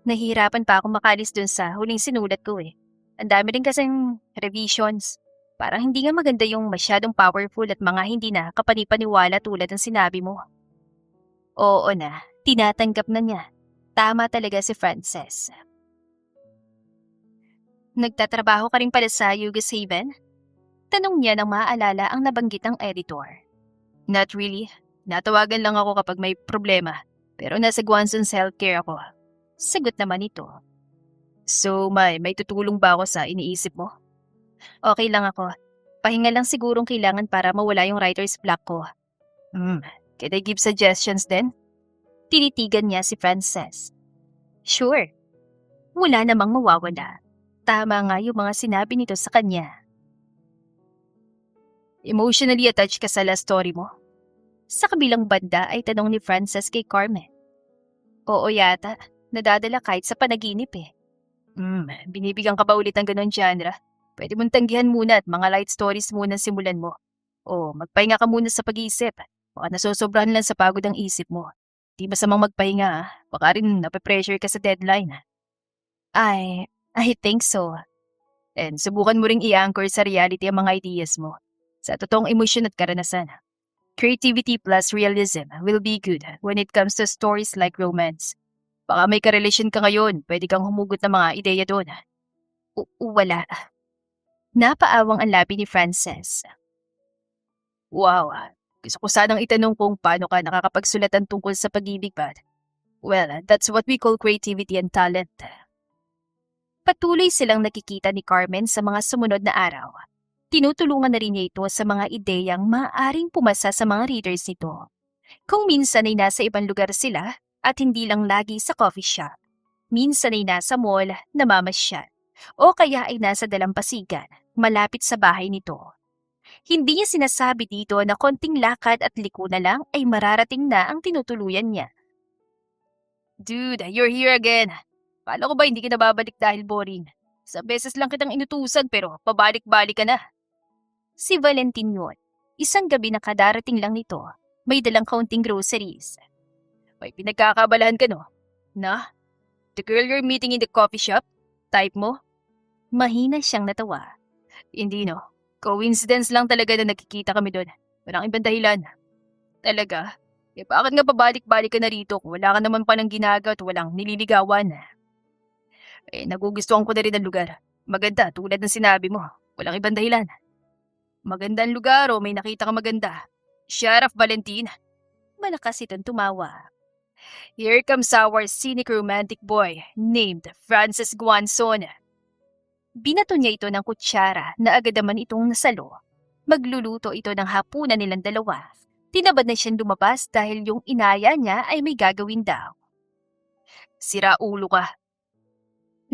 Nahihirapan pa ako makalis dun sa huling sinulat ko eh. Ang dami rin kasing revisions. Parang hindi nga maganda yung masyadong powerful at mga hindi na kapanipaniwala tulad ng sinabi mo. Oo na, tinatanggap na niya. Tama talaga si Frances. Nagtatrabaho ka rin pala sa Yugos Haven? Tanong niya nang maaalala ang nabanggit ng editor. Not really. Natawagan lang ako kapag may problema. Pero nasa Guanson's Healthcare ako. Sagot naman ito. So, may tutulong ba ako sa iniisip mo? Okay lang ako. Pahinga lang sigurong kailangan para mawala yung writer's block ko. Can I give suggestions then? Tinitigan niya si Frances. Sure. Wala namang mawawala. Tama nga yung mga sinabi nito sa kanya. Emotionally attached ka sa last story mo? Sa kabilang banda ay tanong ni Frances kay Carmen. Oo yata, nadadala kahit sa panaginip eh. Binibigyan ka ba ulit ng ganun genre? Pwede mong tanggihan muna at mga light stories muna simulan mo. O magpahinga ka muna sa pag-iisip. Baka nasosobrahan lang sa pagod ang isip mo. Di masamang magpahinga Baka rin nape-pressure ka sa deadline I think so. And subukan mo ring i-anchor sa reality ang mga ideas mo. Sa totoong emosyon at karanasan. Creativity plus realism will be good when it comes to stories like romance. Baka may karelasyon ka ngayon, pwede kang humugot ng mga ideya doon. Wala. Napaawang ang labi ni Frances. Wow, gusto ko sanang itanong kung paano ka nakakapagsulatan tungkol sa pag-ibig ba? Well, that's what we call creativity and talent. Patuloy silang nakikita ni Carmen sa mga sumunod na araw. Tinutulungan na rin niya ito sa mga ideyang maaaring pumasa sa mga readers nito. Kung minsan ay nasa ibang lugar sila at hindi lang lagi sa coffee shop. Minsan ay nasa mall, namamasyal. O kaya ay nasa dalampasigan, malapit sa bahay nito. Hindi niya sinasabi dito na konting lakad at liko na lang ay mararating na ang tinutuluyan niya. Dude, you're here again. Kala ko ba hindi ka nababalik dahil boring? Sa beses lang kitang inutusan pero pabalik-balik ka na. Si Valentin yun. Isang gabi na kadarating lang nito, may dalang kaunting groceries. May pinagkakabalahan ka no? Na? The girl you're meeting in the coffee shop? Type mo? Mahina siyang natawa. Hindi no. Coincidence lang talaga na nagkikita kami doon. Walang ibang dahilan. Talaga? Bakit nga pabalik-balik ka na rito kung wala ka naman palang ginagawa at walang nililigawan? Nagugustuhan ko na rin ang lugar. Maganda tulad ng sinabi mo. Walang ibang dahilan. Magandang lugar o may nakita ka maganda. Sheriff Valentin. Malakas itong tumawa. Here comes our scenic romantic boy named Francis Guanzon. Binato niya ito ng kutsara na agad naman itong nasalo. Magluluto ito ng hapunan nilang dalawa. Tinabad na siyang lumabas dahil yung inaya niya ay may gagawin daw. Sira ulo ka.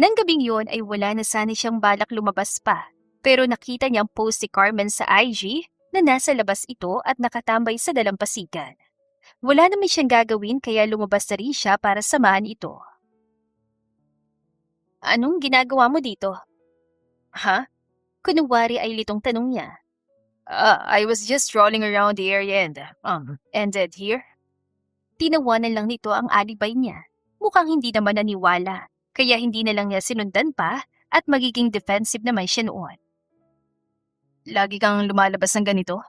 Nang gabing yon ay wala na sana siyang balak lumabas pa. Pero nakita niyang post si Carmen sa IG na nasa labas ito at nakatambay sa dalampasigan. Wala naman siyang gagawin kaya lumabas na rin siya para samahan ito. Anong ginagawa mo dito? Ha? Kunwari ay litong tanong niya. I was just strolling around the area and ended here. Tinawanan lang nito ang alibay niya. Mukhang hindi naman naniwala, kaya hindi na lang niya sinundan pa at magiging defensive naman siya noon. Lagi kang lumalabas ng ganito?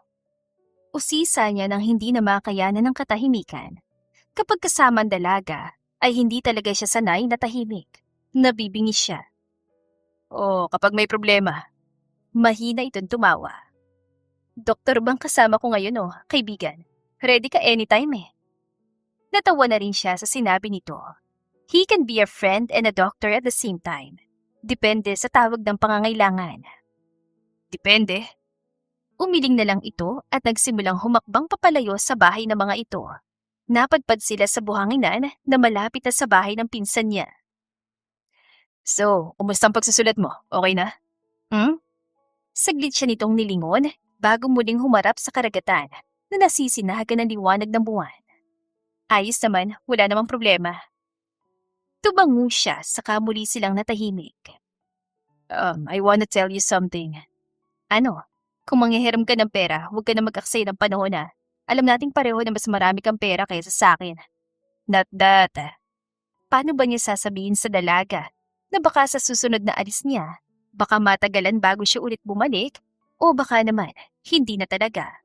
Usisa niya nang hindi na makayanan ng katahimikan. Kapag kasama ang dalaga, ay hindi talaga siya sanay na tahimik. Nabibingi siya. O kapag may problema? Mahina itong tumawa. Doktor bang kasama ko ngayon kaibigan? Ready ka anytime eh. Natawa na rin siya sa sinabi nito. He can be a friend and a doctor at the same time. Depende sa tawag ng pangangailangan. Depende. Umiling na lang ito at nagsimulang humakbang papalayo sa bahay ng mga ito. Napadpad sila sa buhanginan na malapit na sa bahay ng pinsan niya. So, kumusta ang pagsusulat mo? Okay na? Saglit siya nitong nilingon bago muling humarap sa karagatan na nasisinagan ng liwanag ng buwan. Ayos naman, wala namang problema. Tubango siya saka muli silang natahimik. I wanna tell you something. Ano? Kung manghihiram ka ng pera, huwag ka na mag-aksaya ng panahon na. Alam nating pareho na mas marami kang pera kaysa sa akin. Not that. Paano ba niya sasabihin sa dalaga na baka sa susunod na alis niya, baka matagalan bago siya ulit bumalik o baka naman hindi na talaga?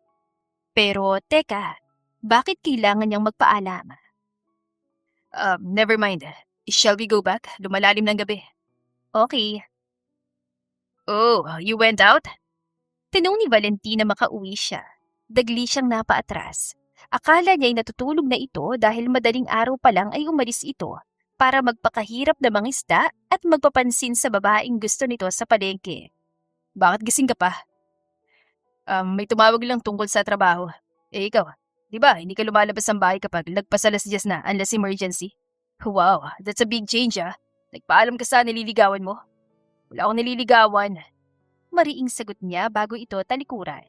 Pero teka, bakit kailangan niyang magpaalam? Never mind. Shall we go back? Lumalalim ng gabi. Okay, Oh, you went out? tinong ni Valentina makauwi siya. Dagli siyang napaatras. Akala niya'y natutulog na ito dahil madaling araw pa lang ay umalis ito para magpakahirap na mangisda at magpapansin sa babaeng gusto nito sa palengke. Bakit gising ka pa? May tumawag lang tungkol sa trabaho. Eh ikaw, di ba hindi ka lumalabas ng bahay kapag nagpasalas Diyas na unless emergency? Wow, that's a big change ah. Nagpaalam ka sa nililigawan mo? Wala akong nililigawan. Mariing sagot niya bago ito talikuran.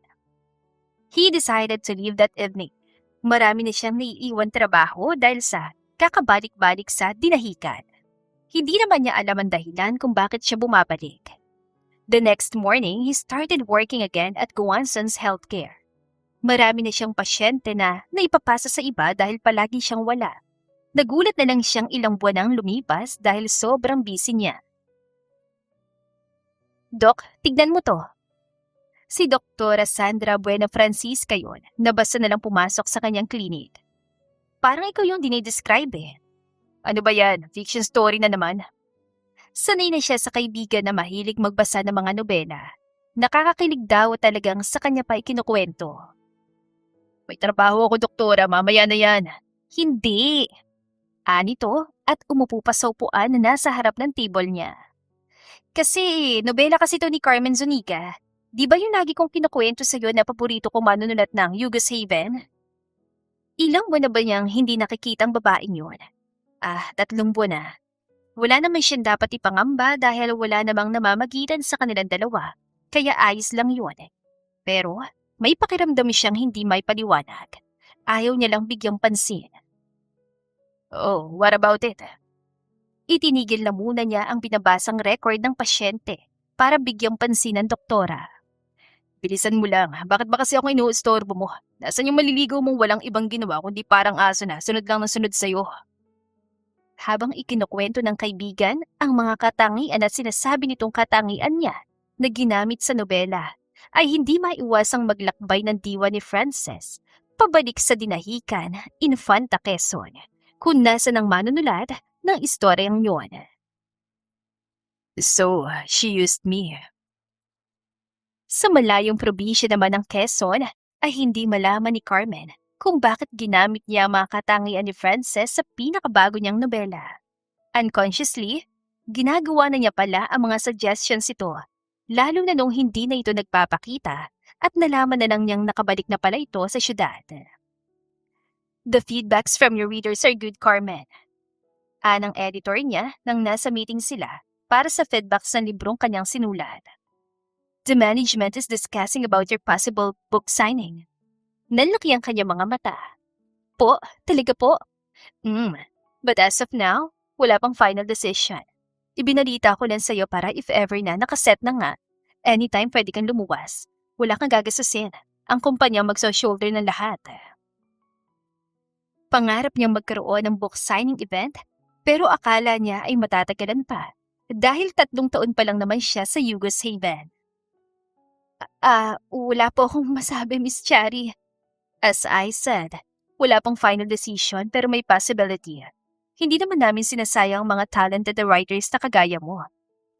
He decided to leave that evening. Marami na siyang naiiwan trabaho dahil sa kakabalik-balik sa dinahikan. Hindi naman niya alam ang dahilan kung bakit siya bumabalik. The next morning, he started working again at Guanson's Healthcare. Marami na siyang pasyente na naipapasa sa iba dahil palagi siyang wala. Nagulat na lang siyang ilang buwan ang lumipas dahil sobrang busy niya. Dok, tignan mo to. Si Doktora Sandra Buena Francisca yun, nabasa na lang pumasok sa kanyang clinic. Parang ikaw yung dinidescribe eh. Ano ba yan? Fiction story na naman? Sanay na siya sa kaibigan na mahilig magbasa ng mga nobela. Nakakakilig daw talagang sa kanya pa ikinukwento. May trabaho ako, doktora. Mamaya na yan. Hindi. Anito at umupo pa sa upuan na nasa harap ng table niya. Kasi nobela kasi to ni Carmen Zuniga. Di ba yung lagi kong kinukwento sa'yo na paborito kong manunulat ng Hugo's Haven? Ilang buwan na ba niyang hindi nakikita ang babaeng yun? 3 buwan na. Wala naman siyang dapat ipangamba dahil wala namang namamagitan sa kanilang dalawa, kaya ayos lang yun. Pero may pakiramdam siyang hindi may paliwanag. Ayaw niya lang bigyang pansin. Oh, what about it? Itinigil na muna niya ang binabasang record ng pasyente para bigyang pansin ng doktora. Bilisan mo lang. Bakit ba kasi ako inuustorbo mo? Nasaan yung maliligaw mong walang ibang ginawa kundi parang aso na sunod lang na sunod sa'yo? Habang ikinukwento ng kaibigan ang mga katangian at sinasabi nitong katangian niya na ginamit sa nobela, ay hindi maiwasang maglakbay ng diwa ni Frances pabalik sa dinahikan, Infanta Quezon, kung nasa ng manunulat ng istoryang yun. So, she used me. Sa malayong probinsya naman ng Quezon ay hindi malaman ni Carmen kung bakit ginamit niya ang mga katangian ni Frances sa pinakabago niyang nobela. Unconsciously, ginagawa na niya pala ang mga suggestions ito, lalo na nung hindi na ito nagpapakita at nalaman na lang niyang nakabalik na pala ito sa syudad. The feedbacks from your readers are good, Carmen. Anang editor niya nang nasa meeting sila para sa feedbacks ng librong kanyang sinulat. The management is discussing about your possible book signing. Nanlaki ang kanyang mga mata. Po, talaga po? But as of now, wala pang final decision. Ibinalita ko lang sa'yo para if ever na nakaset na nga, anytime pwede kang lumuwas. Wala kang gagastusin. Ang kumpanya magso-shoulder ng lahat. Pangarap niyang magkaroon ng book signing event, pero akala niya ay matatagalan pa dahil 3 taon pa lang naman siya sa Yugos Haven. Wala po akong masabi, Miss Cherry. As I said, wala pang final decision pero may possibility. Hindi naman namin sinasayang mga talented writers na kagaya mo.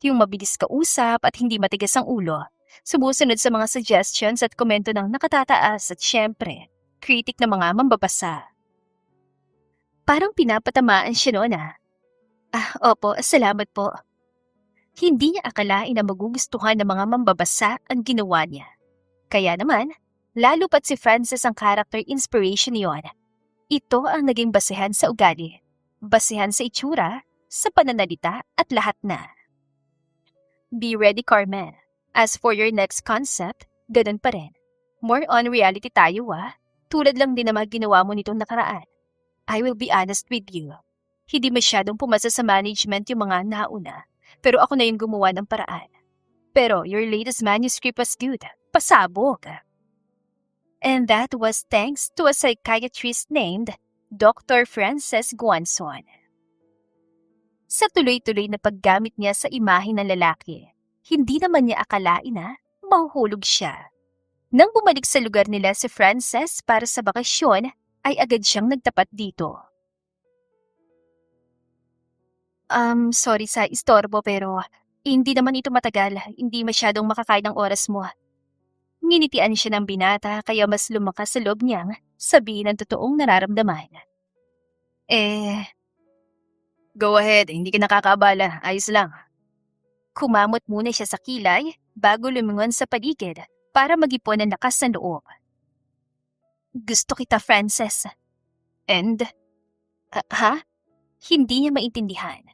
Yung mabilis kausap at hindi matigas ang ulo. Sumusunod sa mga suggestions at komento ng nakatataas at syempre, critic ng mga mambabasa. Parang pinapatamaan siya noon. Opo, salamat po. Hindi niya akalain na magugustuhan ng mga mambabasa ang ginawa niya. Kaya naman, lalo pat si Frances ang character inspiration niyon. Ito ang naging basehan sa ugali, basehan sa itsura, sa pananalita at lahat na. Be ready, Carmen. As for your next concept, ganun pa rin. More on reality tayo tulad lang din na mga ginawa mo nitong nakaraan. I will be honest with you. Hindi masyadong pumasa sa management yung mga nauna, pero ako na yung gumawa ng paraan. Pero your latest manuscript was good. Pasabog. And that was thanks to a psychiatrist named Dr. Frances Guanzon. Sa tuloy-tuloy na paggamit niya sa imahe ng lalaki, hindi naman niya akalain na mahuhulog siya. Nang bumalik sa lugar nila si Frances para sa bakasyon, ay agad siyang nagtapat dito. Sorry sa istorbo pero hindi naman ito matagal, hindi masyadong makakain ng oras mo. Nginitian siya ng binata kaya mas lumakas sa loob niyang sabihin ang totoong nararamdaman. Go ahead, hindi ka nakakaabala. Ayos lang. Kumamot muna siya sa kilay bago lumingon sa paligid para mag-ipon ng lakas ng loob. Gusto kita, Frances. And? Ha? Hindi niya maintindihan.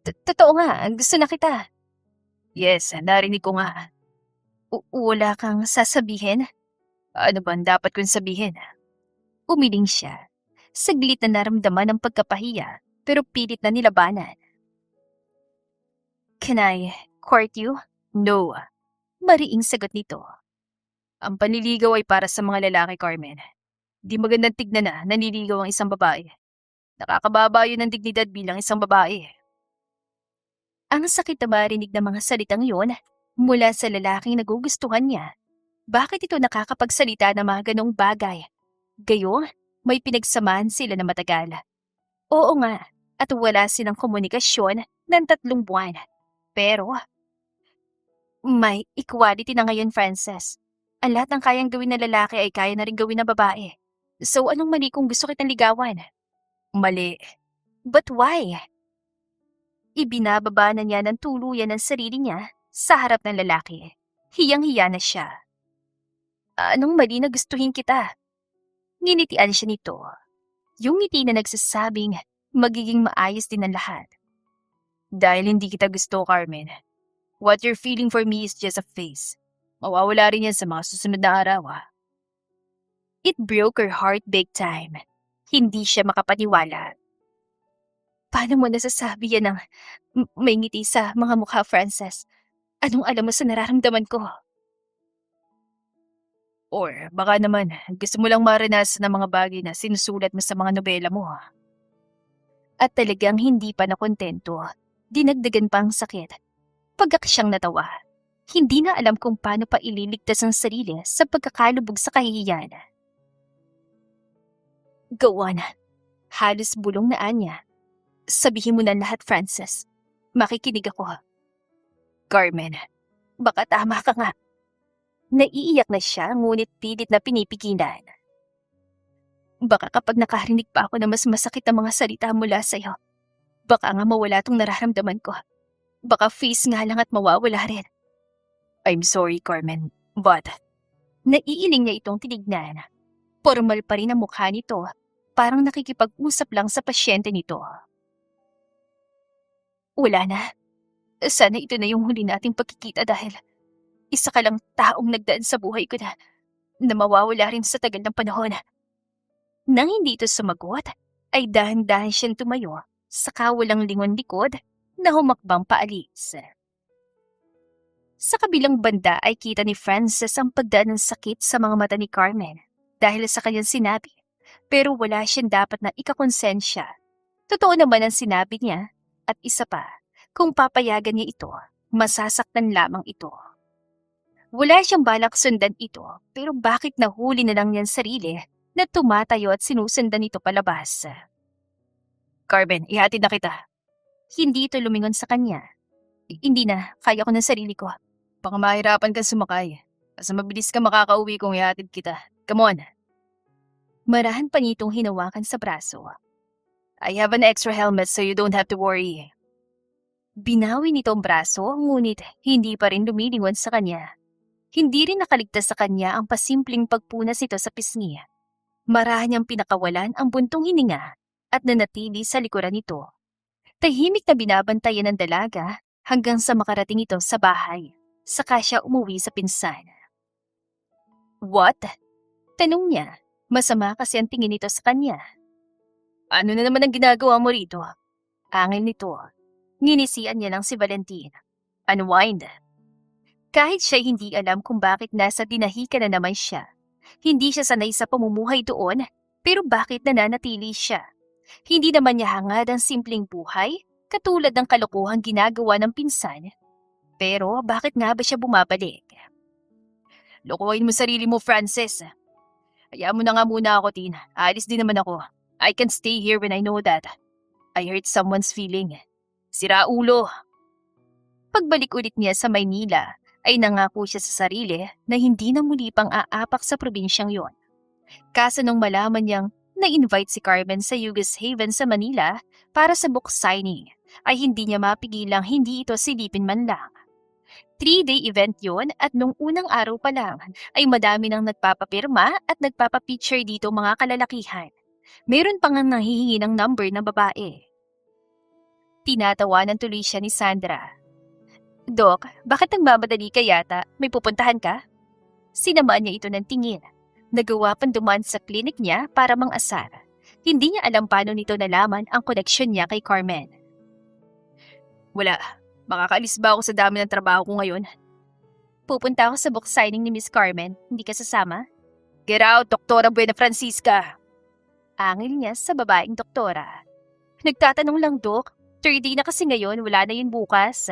Totoo nga, gusto na kita. Yes, narinig ko nga. Wala kang sasabihin? Ano ba ang dapat kong sabihin? Umiling siya. Saglit na naramdaman ang pagkapahiya pero pilit na nilabanan. Can I court you? No. Mariing sagot nito. Ang panliligaw ay para sa mga lalaki, Carmen. Di magandang tignan na nanliligaw ang isang babae. Nakakababa yun ng dignidad bilang isang babae. Ang sakit na marinig ng mga salitang yun mula sa lalaking nagugustuhan niya. Bakit ito nakakapagsalita ng mga ganong bagay? Gayong, may pinagsamahan sila na matagal. Oo nga, at wala silang komunikasyon ng 3 buwan. Pero, may equality na ngayon, Frances. Ang lahat ng kayang gawin ng lalaki ay kaya na rin gawin ng babae. So anong mali kung gusto kitang ligawan? Mali. But why? Ibinababa na niya ng tuluyan ng sarili niya sa harap ng lalaki. Hiyang-hiya na siya. Anong mali na gustuhin kita? Nginitian siya nito. Yung ngiti na nagsasabing magiging maayos din ang lahat. Dahil hindi kita gusto, Carmen. What you're feeling for me is just a phase. Mawawala rin yan sa mga susunod na araw. It broke her heart big time. Hindi siya makapaniwala. Paano mo nasasabi yan ng may ngiti sa mga mukha, Frances? Anong alam mo sa nararamdaman ko? Or baka naman gusto mo lang maranasan ng mga bagay na sinusulat mo sa mga nobela mo. At talagang hindi pa nakontento. Dinagdagan pa ang sakit. Pagka siyang natawa. Hindi na alam kung paano pa ililigtas ang sarili sa pagkakalubog sa kahihiyan. Go on. Halos bulong na niya. Sabihin mo na lahat, Frances. Makikinig ako. Carmen. Baka tama ka nga. Naiiyak na siya ngunit pilit na pinipigilan. Baka kapag nakarinig pa ako na mas masakit na mga salita mula sa'yo, baka nga mawala tong nararamdaman ko. Baka face nga lang at mawawala rin. I'm sorry, Carmen, but... Naiiling niya itong tinignan. Formal pa rin ang mukha nito, parang nakikipag-usap lang sa pasyente nito. Wala na. Sana ito na yung huli nating pagkikita dahil isa ka lang taong nagdaan sa buhay ko na mawawala rin sa tagal ng panahon. Nang hindi ito sumagot, ay dahan-dahan siyang tumayo sa kawalang lingon likod na humakbang paalis. Sa kabilang banda ay kita ni Frances ang pagdaan ng sakit sa mga mata ni Carmen dahil sa kanyang sinabi Pero wala siyang dapat na ikakonsensya. Totoo naman ang sinabi niya. At isa pa, kung papayagan niya ito, masasaktan lamang ito. Wala siyang balak sundan ito, pero bakit nahuli na lang niyang sarili na tumatayo at sinusundan ito palabas? Carmen, ihatid na kita. Hindi ito lumingon sa kanya. Hindi na, kaya ko ng sarili ko. Baka mahirapan kang sumakay. Mas mabilis ka makakauwi kung ihatid kita. Come on. Marahan pa nitong hinawakan sa braso. I have an extra helmet so you don't have to worry. Binawi nito ang braso, ngunit hindi pa rin lumilingon sa kanya. Hindi rin nakaligtas sa kanya ang pasimpleng pagpunas nito sa pisngi. Marahan niyang pinakawalan ang buntong hininga at nanatili sa likuran nito. Tahimik na binabantayan ng dalaga hanggang sa makarating ito sa bahay. Saka siya umuwi sa pinsan. What? Tanong niya. Masama kasi ang tingin nito sa kanya. Ano na naman ang ginagawa mo rito? Angil nito. Nginisian niya lang si Valentin. Unwind. Kahit siya hindi alam kung bakit nasa dinahikan na naman siya. Hindi siya sanay sa pamumuhay doon, pero bakit nananatili siya? Hindi naman niya hangad ang simpleng buhay, katulad ng kalokohang ginagawa ng pinsan. Pero bakit nga ba siya bumabalik? Lokohin mo sarili mo, Frances. Hayaan mo na nga muna ako, Tin. Aalis din naman ako. I can stay here when I know that I hurt someone's feeling. Sira ulo. Pagbalik ulit niya sa Maynila, ay nangako siya sa sarili na hindi na muli pang aapak sa probinsyang yon. Kaso nung malaman niyang na-invite si Carmen sa Yugos Haven sa Manila para sa book signing, ay hindi niya mapigilang hindi ito silipin man lang. 3-day event yon at nung unang araw pa lang ay madami nang nagpapapirma at nagpapapicture dito mga kalalakihan. Meron pang ang nanghihingi ng number na babae. Tinatawanan tuloy siya ni Sandra. Dok, bakit nagmamadali ka yata? May pupuntahan ka? Sinamaan niya ito ng tingin. Nagawa pang dumaan sa klinik niya para mang-asar. Hindi niya alam paano nito nalaman ang koneksyon niya kay Carmen. Wala. Makakaalis ba ako sa dami ng trabaho ko ngayon? Pupunta ako sa book signing ni Miss Carmen. Hindi ka sasama? Get out, Doktora Buena Francisca! Angil niya sa babaeng doktora. Nagtatanong lang, Dok. 3 day na kasi ngayon, wala na yun bukas.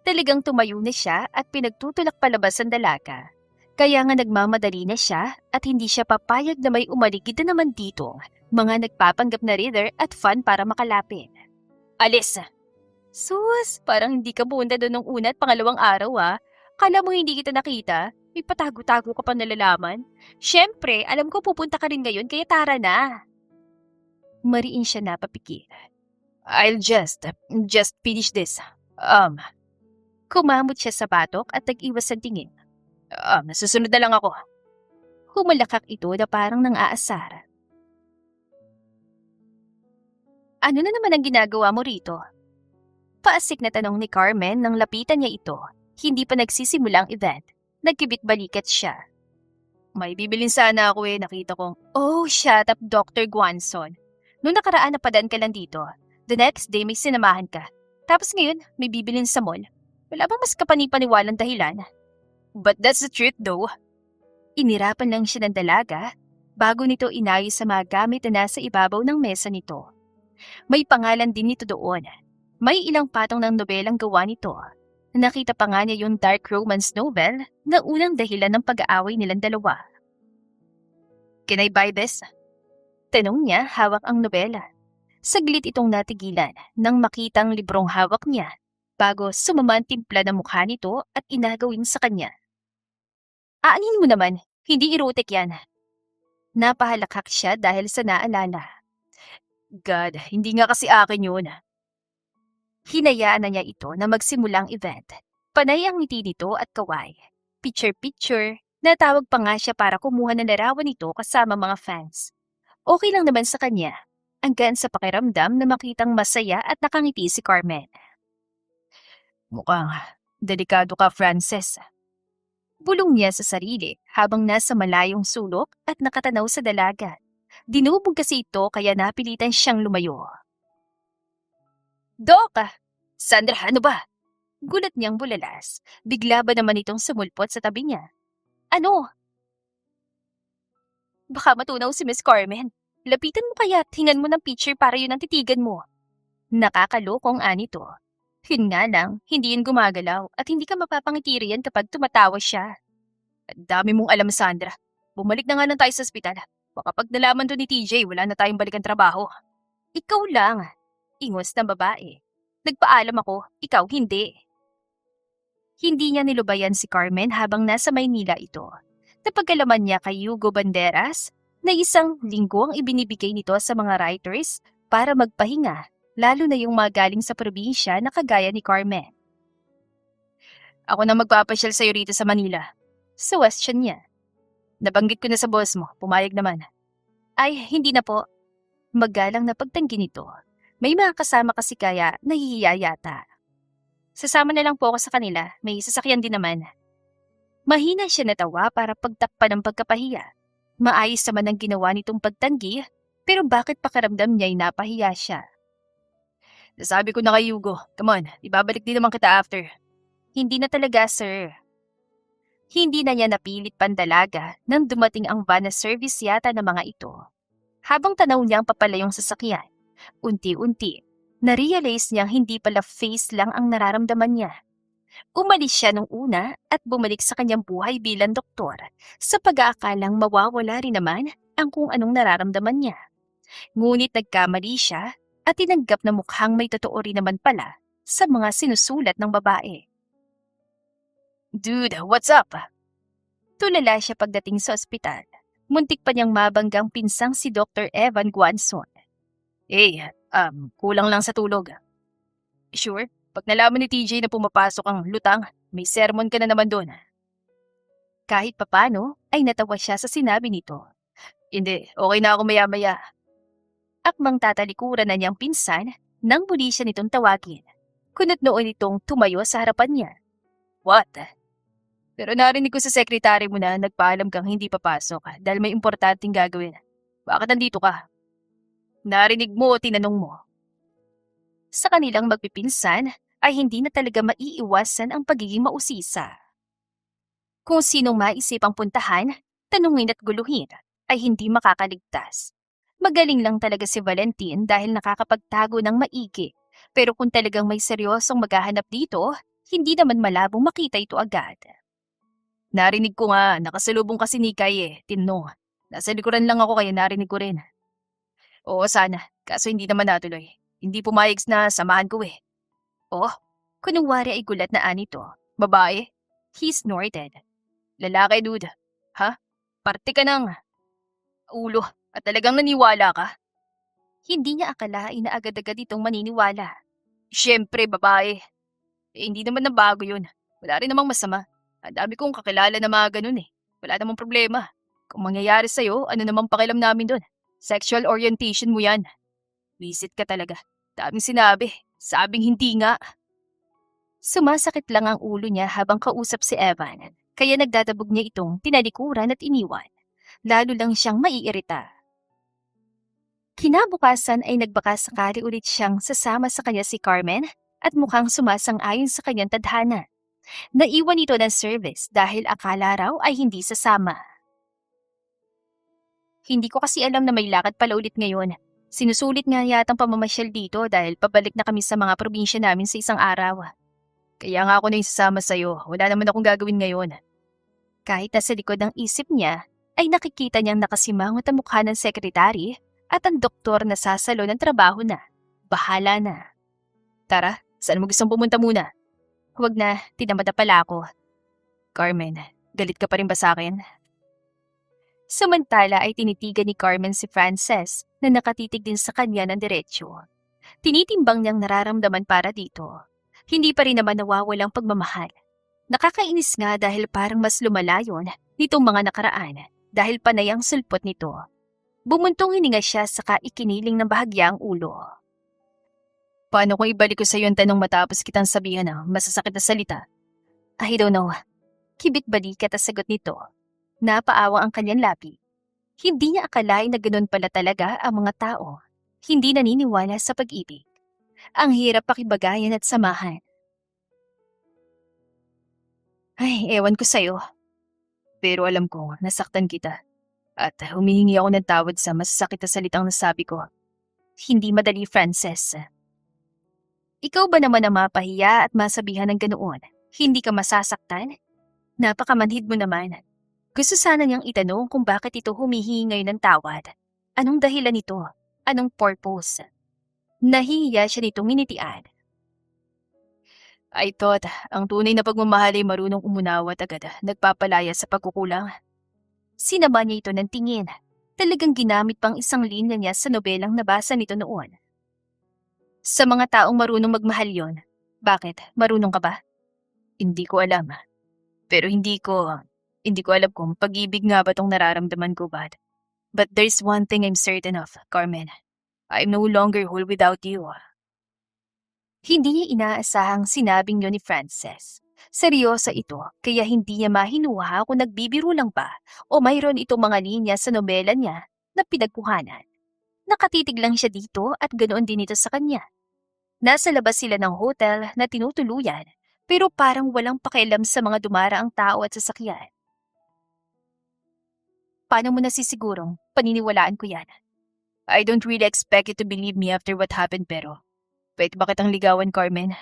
Talagang tumayo na siya at pinagtutulak palabas ang dalaga. Kaya nga nagmamadali na siya at hindi siya papayag na may umaligid na naman dito, mga nagpapanggap na reader at fan para makalapit. Alis! Sus, parang hindi ka bunda doon nung una at pangalawang araw Kala mo hindi kita nakita? May patago-tago ka pa nalalaman? Siyempre, alam ko pupunta ka rin ngayon kaya tara na. Mariin siya napapikir. I'll just finish this. Kumamot siya sa batok at nag-iwas ng tingin. Susunod na lang ako. Humalakak ito na parang nang-aasar. Ano na naman ang ginagawa mo rito? Paasik na tanong ni Carmen nang lapitan niya ito. Hindi pa nagsisimula ang event. Nagkibit-balikat siya. May bibilin sana ako nakita kong... Oh, shut up, Dr. Guanzon. Noong nakaraan napadaan ka lang dito. The next day may sinamahan ka. Tapos ngayon, may bibilin sa mall. Wala bang mas kapanipaniwalang dahilan? But that's the truth though. Inirapan lang siya ng dalaga bago nito inayos sa mga gamit na nasa ibabaw ng mesa nito. May pangalan din nito doon. May ilang patong ng nobelang gawa nito. Nakita pa nga niya yung dark romance novel na unang dahilan ng pag-aaway nilang dalawa. Can I buy this? Tanong niya hawak ang nobela. Saglit itong natigilan nang makitang librong hawak niya bago sumama ang timpla ng mukha nito at inagawin sa kanya. Aanin mo naman, hindi erotic yan. Napahalakhak siya dahil sa naalala. God, hindi nga kasi akin yun. Hinayaan na niya ito na magsimulang event. Panay ang ngiti nito at kaway. Picture-picture, natawag pa nga siya para kumuha ng larawan nito kasama mga fans. Okay lang naman sa kanya, hanggang sa pakiramdam na makitang masaya at nakangiti si Carmen. Mukhang delikado ka, Frances. Bulong niya sa sarili habang nasa malayong sulok at nakatanaw sa dalaga. Dinubog kasi ito kaya napilitan siyang lumayo. Dok! Sandra, ano ba? Gulat niyang bulalas. Bigla ba naman itong sumulpot sa tabi niya? Ano? Baka matunaw si Miss Carmen. Lapitan mo kaya at hingan mo ng picture para yun ang titigan mo. Nakakalokong anito. Yun nga lang, hindi yun gumagalaw at hindi ka mapapangiti riyan kapag tumatawa siya. Ang dami mong alam, Sandra. Bumalik na nga lang tayo sa ospital. Baka pag nalaman to ni TJ, wala na tayong balikan trabaho. Ikaw lang. Ingos ng babae. Nagpaalam ako, ikaw hindi. Hindi niya nilubayan si Carmen habang nasa Maynila ito. Napagkalaman niya kay Hugo Banderas na isang linggo ang ibinibigay nito sa mga writers para magpahinga, lalo na yung mga galing sa probinsya na kagaya ni Carmen. Ako na magpapasyal sa'yo rito sa Manila. Suwestiyon niya. Nabanggit ko na sa boss mo, pumayag naman. Ay, hindi na po. Magalang na pagtanggi nito. May mga kasama kasi kaya nahihiya yata. Sasama na lang po ako sa kanila, may sasakyan din naman. Mahina siya natawa para pagtakpan ng pagkapahiya. Maayos naman ang ginawa nitong pagtanggi, pero bakit pakiramdam niya'y napahiya siya? Nasabi ko na kay Hugo, come on, ibabalik din naman kita after. Hindi na talaga, sir. Hindi na niya napilit pandalaga nang dumating ang van na service yata ng mga ito. Habang tanaw niya ang papalayong sasakyan, unti-unti, na-realize niyang hindi pala face lang ang nararamdaman niya. Umalis siya nung una at bumalik sa kanyang buhay bilang doktor sa pag-aakalang mawawala rin naman ang kung anong nararamdaman niya. Ngunit nagkamali siya at tinanggap na mukhang may totoo rin naman pala sa mga sinusulat ng babae. Dude, what's up? Tulala siya pagdating sa ospital. Muntik pa niyang mabanggang pinsang si Dr. Evan Guanzon. Kulang lang sa tulog. Sure, pag nalaman ni TJ na pumapasok ang lutang, may sermon ka na naman doon. Kahit papano ay natawa siya sa sinabi nito. Hindi, okay na ako maya-maya. Akmang tatalikuran na niyang pinsan nang muli siya nitong tawagin. Kunot noon itong tumayo sa harapan niya. What? Pero narinig ko sa sekretary mo na nagpaalam kang hindi papasok dahil may importanteng gagawin. Bakit nandito ka? Narinig mo o tinanong mo? Sa kanilang magpipinsan ay hindi na talaga maiiwasan ang pagiging mausisa. Kung sinong maisipang puntahan, tanungin at guluhin ay hindi makakaligtas. Magaling lang talaga si Valentin dahil nakakapagtago ng maigi. Pero kung talagang may seryosong maghahanap dito, hindi naman malabong makita ito agad. Narinig ko nga, nakasalubong kasi ni Kai tinanong. Nasa likuran lang ako kaya narinig ko rin. Oo sana, kaso hindi naman natuloy. Hindi pumayag na samahan ko . Oh, kunwari ay gulat na anito. Babae? He snorted. Lalaki, dude. Ha? Parte ka ng ulo at talagang naniwala ka? Hindi niya akalain na agad-agad itong maniniwala. Siyempre, babae. Hindi naman nabago yun. Wala rin namang masama. Ang dami kong kakilala na mga ganun . Wala namang problema. Kung mangyayari sa'yo, ano namang pakialam namin dun? Sexual orientation mo yan. Visit ka talaga. Daming sinabi. Sabing hindi nga. Sumasakit lang ang ulo niya habang kausap si Evan, kaya nagdadabog niya itong tinalikuran at iniwan. Lalo lang siyang maiirita. Kinabukasan ay nagbakasakali ulit siyang sasama sa kanya si Carmen at mukhang sumasang-ayon sa kanyang tadhana. Naiwan ito ng service dahil akala raw ay hindi sasama. Hindi ko kasi alam na may lakad pala ulit ngayon. Sinusulit nga yatang pamamasyal dito dahil pabalik na kami sa mga probinsya namin sa isang araw. Kaya nga ako na yung sasama sa'yo. Wala naman akong gagawin ngayon. Kahit nasa likod ng isip niya, ay nakikita niyang nakasimangot ang mukha ng sekretary at ang doktor na sasalo ng trabaho na. Bahala na. Tara, saan mo gustong pumunta muna? Huwag na, tinamad na pala ako. Carmen, galit ka pa rin ba sa akin? Samantala ay tinitigan ni Carmen si Frances na nakatitig din sa kanya ng diretsyo. Tinitimbang niyang nararamdaman para dito. Hindi pa rin naman nawawalang pagmamahal. Nakakainis nga dahil parang mas lumalayon nitong mga nakaraan dahil panay ang sulpot nito. Bumuntong hininga siya saka ikiniling ng bahagya ang ulo. Paano kung ibalik ko sa iyo ang tanong matapos kitang sabihan ng masasakit na salita? I don't know. Kibit-balikat ang sagot nito. Napaawa ang kanyang labi. Hindi niya akalain na ganun pala talaga ang mga tao. Hindi naniniwala sa pag-ibig. Ang hirap pakibagayan at samahan. Ay, ewan ko sa'yo. Pero alam ko, nasaktan kita. At humihingi ako ng tawad sa masasakit na salitang nasabi ko. Hindi madali, Frances. Ikaw ba naman ang mapahiya at masabihan ng ganoon? Hindi ka masasaktan? Napakamanhid mo naman. Gusto sana niyang itanong kung bakit ito humihingi ngayon ng tawad. Anong dahilan nito? Anong purpose? Nahihiya siya nitong nginitian. I thought, ang tunay na pagmamahal ay marunong umunawa at agad nagpapalaya sa pagkukulang. Sinama niya ito ng tingin. Talagang ginamit pang isang linya niya sa nobelang nabasa nito noon. Sa mga taong marunong magmahal yon, bakit? Marunong ka ba? Hindi ko alam. Pero hindi ko alam kung pag-ibig nga ba tong nararamdaman ko ba. But there's one thing I'm certain of, Carmen. I'm no longer whole without you. Hindi niya inaasahang sinabing yun ni Frances. Seryoso ito, kaya hindi niya mahinuha kung nagbibiro lang ba o mayroon itong mga linya sa nobela niya na pinagkuhanan. Nakatitig lang siya dito at ganoon din ito sa kanya. Nasa labas sila ng hotel na tinutuluyan pero parang walang pakialam sa mga dumaraang tao at sasakyan. Paano mo nasisigurong paniniwalaan ko yan? I don't really expect you to believe me after what happened pero pwede ba kitang ligawan, Carmen?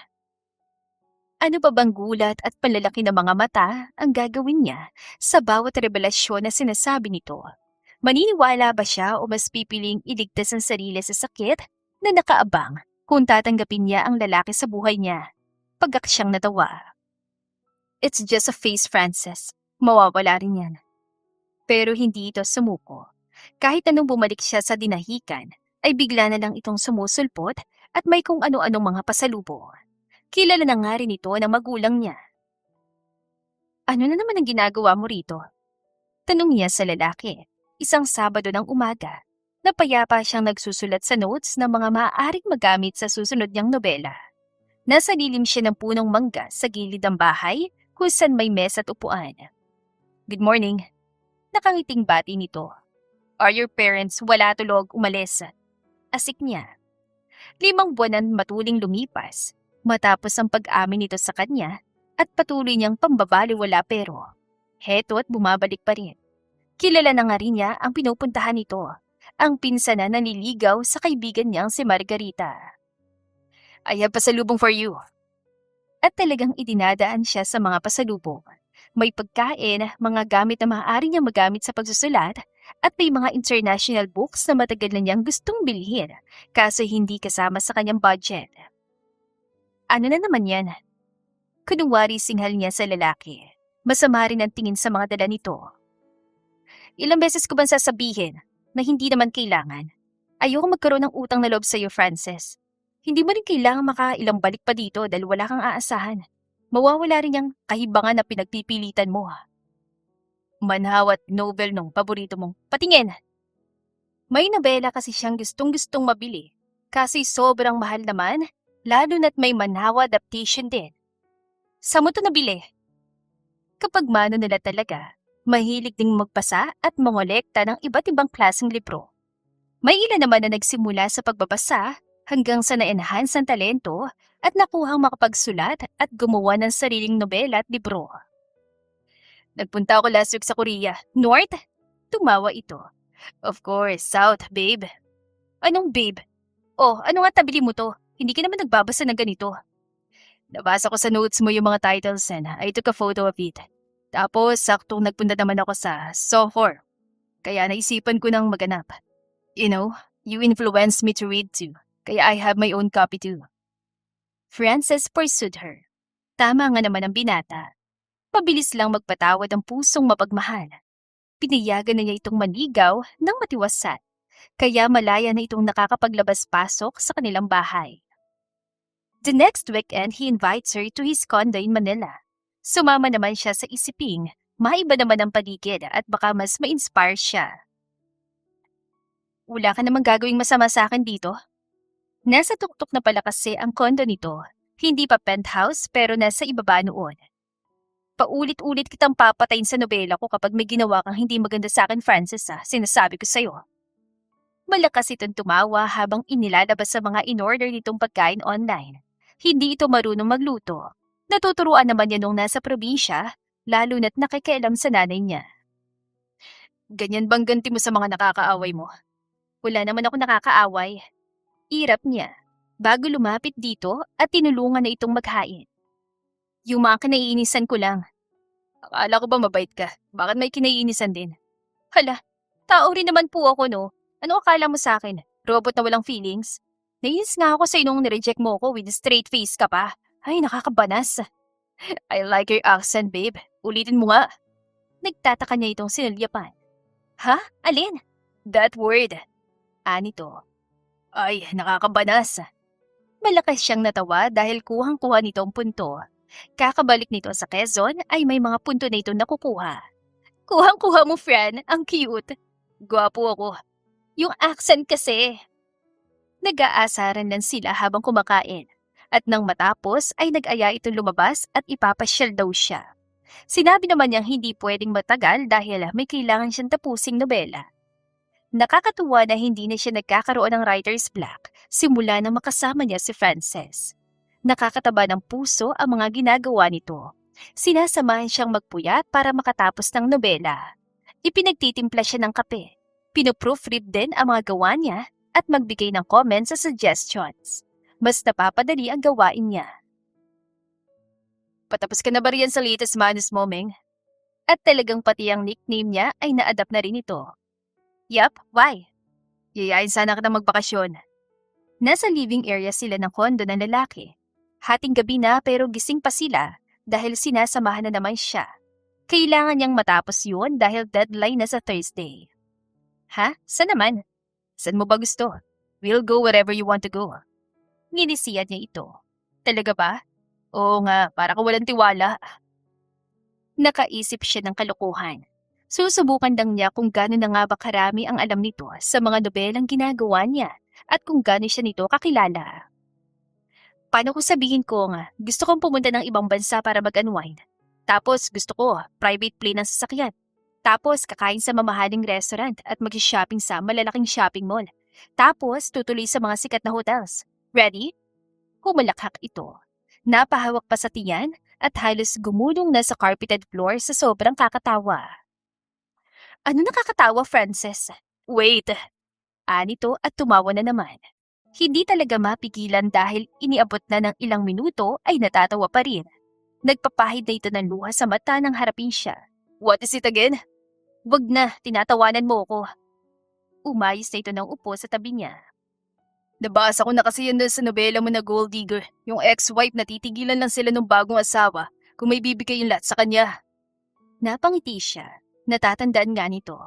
Ano pa bang gulat at panlalaki ng mga mata ang gagawin niya sa bawat revelasyon na sinasabi nito? Maniniwala ba siya o mas pipiling iligtas ang sarili sa sakit na nakaabang kung tatanggapin niya ang lalaki sa buhay niya? Pagkak siyang natawa. It's just a phase, Frances. Mawawala rin yan. Pero hindi ito sumuko. Kahit anong bumalik siya sa dinahikan, ay bigla na lang itong sumusulpot at may kung ano-anong mga pasalubong. Kilala na nga rin ito ng magulang niya. Ano na naman ang ginagawa mo rito? Tanong niya sa lalaki, isang Sabado ng umaga. Napayapa siyang nagsusulat sa notes ng mga maaaring magamit sa susunod niyang nobela. Nasa lilim siya ng punong mangga sa gilid ng bahay kung saan may mesa at upuan. Good morning. Nakangiting bati nito. Are your parents wala tulog umalis? Asik niya. 5 buwan ang matuling lumipas matapos ang pag-amin nito sa kanya at patuloy niyang pambabaliwala pero heto at bumabalik pa rin. Kilala na nga rin niya ang pinupuntahan nito, ang pinsan na nanliligaw sa kaibigan niyang si Margarita. I have pasalubong for you. At talagang idinadaan siya sa mga pasalubong. May pagkain, mga gamit na maaari niyang magamit sa pagsusulat, at may mga international books na matagal na niyang gustong bilhin, kaso hindi kasama sa kanyang budget. Ano na naman yan? Kunwari singhal niya sa lalaki. Masama rin ang tingin sa mga dala nito. Ilang beses ko bang sasabihin na hindi naman kailangan? Ayoko magkaroon ng utang na loob sa iyo, Frances. Hindi mo rin kailangan makailang balik pa dito dahil wala kang aasahan. Mawawala rin yung kahibangan na pinagpipilitan mo. Manhawat novel nung paborito mong patingin. May nobela kasi siyang gustong-gustong mabili. Kasi sobrang mahal naman, lalo na't may manhwa adaptation din. Saan mo ito nabili? Kapag mano nila talaga, mahilig ding magpasa at mangolekta ng iba't ibang klaseng libro. May ilan naman na nagsimula sa pagbabasa hanggang sa na-enhance ang talento at nakuhang makapagsulat at gumawa ng sariling nobela at libro. Nagpunta ako last week sa Korea. North? Tumawa ito. Of course, South, babe. Anong babe? Oh, ano nga tabili mo to? Hindi ka naman nagbabasa ng ganito. Nabasa ko sa notes mo yung mga titles and I took a photo of it. Tapos, saktong nagpunta naman ako sa Sohor. Kaya naisipan ko nang maganap. You know, you influenced me to read too. Kaya I have my own copy too. Frances pursued her. Tama nga naman ang binata. Pabilis lang magpatawad ang pusong mapagmahal. Pinayagan na niya itong manigaw ng matiwasan. Kaya malaya na itong nakakapaglabas-pasok sa kanilang bahay. The next weekend, he invites her to his condo in Manila. Sumama naman siya sa isiping, maiba naman ang paligid at baka mas ma-inspire siya. Wala ka namang gagawing masama sa akin dito? Nasa tuktok na pala kasi ang condo nito. Hindi pa penthouse pero nasa ibaba noon. Paulit-ulit kitang papatayin sa nobela ko kapag may ginawa kang hindi maganda sa akin, Frances, sinasabi ko sa'yo. Malakas itong tumawa habang inilalabas sa mga in-order nitong pagkain online. Hindi ito marunong magluto. Natuturuan naman niya nung nasa probinsya, lalo na't nakikialam sa nanay niya. Ganyan bang ganti mo sa mga nakakaaway mo? Wala naman ako nakakaaway. Irap niya. Bago lumapit dito at tinulungan na itong maghain. Yung mga kinaiinisan ko lang. Akala ko ba mabait ka? Bakit may kinaiinisan din? Hala, tao rin naman po ako no. Ano akala mo sa akin? Robot na walang feelings? Nainis nga ako sa nung nireject mo ko with straight face ka pa. Ay, nakakabanas. I like your accent, babe. Ulitin mo nga. Nagtataka niya itong sinulyapan. Ha? Alin? That word. Anito. Ay, nakakabanas. Malakas siyang natawa dahil kuhang-kuha nito ang punto. Kakabalik nito sa Quezon ay may mga punto na ito nakukuha. Kuhang-kuha mo, Fran. Ang cute. Gwapo ako. Yung accent kasi. Nag-aasaran lang sila habang kumakain. At nang matapos ay nag-aya itong lumabas at ipapasyal daw siya. Sinabi naman niyang hindi pwedeng matagal dahil may kailangan siyang tapusing nobela. Nakakatuwa na hindi na siya nagkakaroon ng writer's block simula nang makasama niya si Frances. Nakakataba ng puso ang mga ginagawa nito. Sinasamahan siyang magpuyat para makatapos ng nobela. Ipinagtitimpla siya ng kape. Pinoproofread din ang mga gawa niya at magbigay ng comments sa suggestions. Mas napapadali ang gawain niya. Patapos ka na ba riyan sa latest manus mo, Meng? At talagang pati ang nickname niya ay na-adapt na rin ito. Yup, why? Yayain sana kita magbakasyon. Nasa living area sila ng kondo ng lalaki. Hating gabi na pero gising pa sila dahil sinasamahan na naman siya. Kailangan niyang matapos yun dahil deadline na sa Thursday. Ha? Saan naman? Saan mo ba gusto? We'll go wherever you want to go. Nginisiyan niya ito. Talaga ba? Oo nga, para ka walang tiwala. Nakaisip siya ng kalokohan. Susubukan lang niya kung gaano na nga ba karami ang alam nito sa mga nobelang ginagawa niya at kung gaano siya nito kakilala. Paano kung sabihin ko nga, gusto kong pumunta ng ibang bansa para mag-unwind. Tapos gusto ko, private plane ng sasakyan. Tapos kakain sa mamahaling restaurant at mag-shopping sa malalaking shopping mall. Tapos tutuloy sa mga sikat na hotels. Ready? Humalakhak ito. Napahawak pa sa tiyan at halos gumulong na sa carpeted floor sa sobrang kakatawa. Ano nakakatawa, Frances? Wait, Anito at tumawa na naman. Hindi talaga mapigilan dahil iniabot na ng ilang minuto ay natatawa pa rin. Nagpapahid na ito ng luha sa mata nang harapin siya. what is it again? Wag na, tinatawanan mo ko. Umayos na ito ng upo sa tabi niya. Nabasa ko na kasi yun dun sa nobela mo na Gold Digger. Yung ex-wife na titigilan lang sila ng bagong asawa kung may bibigay yung lahat sa kanya. Napangiti siya. Natatandaan nga nito.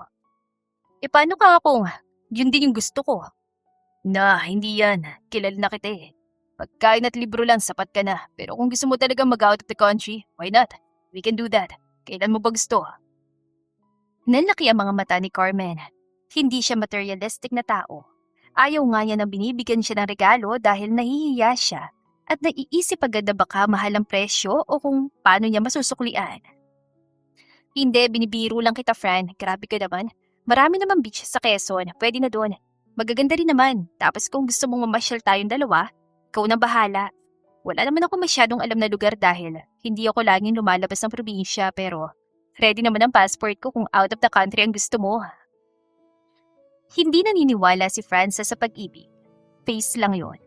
E paano ka kung yun din yung gusto ko? Na, hindi yan. Kilala na kita eh. Pagkain at libro lang, sapat ka na. Pero kung gusto mo talaga mag-out of the country, why not? We can do that. Kailan mo ba gusto? Nalaki ang mga mata ni Carmen. Hindi siya materialistic na tao. Ayaw nga niya na binibigyan siya ng regalo dahil nahihiya siya at naiisip agad na baka mahal ang presyo o kung paano niya masusuklian. Hindi, binibiro lang kita, Fran. Grabe ka naman. Marami naman beach sa Quezon. Pwede na doon. Magaganda rin naman. Tapos kung gusto mong mamasyal tayong dalawa, ikaw nang bahala. Wala naman ako masyadong alam na lugar dahil hindi ako laging lumalabas ng probinsya pero ready naman ang passport ko kung out of the country ang gusto mo. Hindi naniniwala si Frances sa pag-ibig. Face lang yon.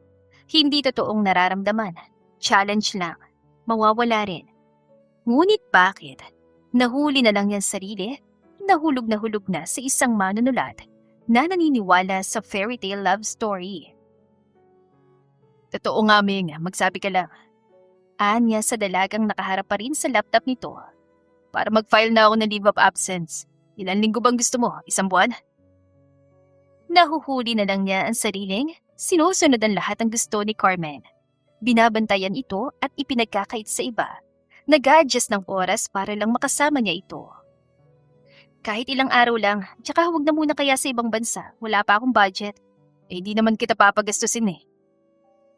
Hindi totoong nararamdaman. Challenge lang. Mawawala rin. Ngunit bakit? Nahuli na lang yan sarili? Nahulog na sa isang manunulat na naniniwala sa fairy tale love story. Totoo nga, Ming. Magsabi ka lang. Anya sa dalagang nakaharap pa rin sa laptop nito. Para mag-file na ako ng leave of absence. Ilan linggo bang gusto mo? Isang buwan? Nahuhuli na lang niya ang sariling, sinusunod ang lahat ng gusto ni Carmen. Binabantayan ito at ipinagkakait sa iba. Nag-a-adjust ng oras para lang makasama niya ito. Kahit ilang araw lang, tsaka huwag na muna kaya sa ibang bansa. Wala pa akong budget. Eh di naman kita papagastusin eh.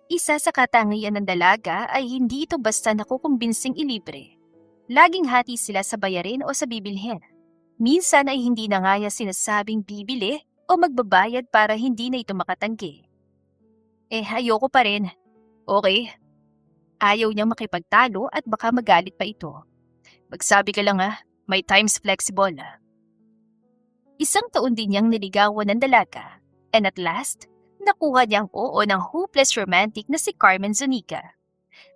Isa sa katangian ng dalaga ay hindi ito basta nakukumbinsing ilibre. Laging hati sila sa bayarin o sa bibilhin. Minsan ay hindi na nga niya sinasabing bibili o magbabayad para hindi na ito makatanggi. Ayoko pa rin. Okay. Ayaw niyang makipagtalo at baka magalit pa ito. Magsabi ka lang may time's flexible. 1 taon din niyang niligawan ng dalaga. And at last, nakuha niyang oo ng hopeless romantic na si Carmen Zuniga.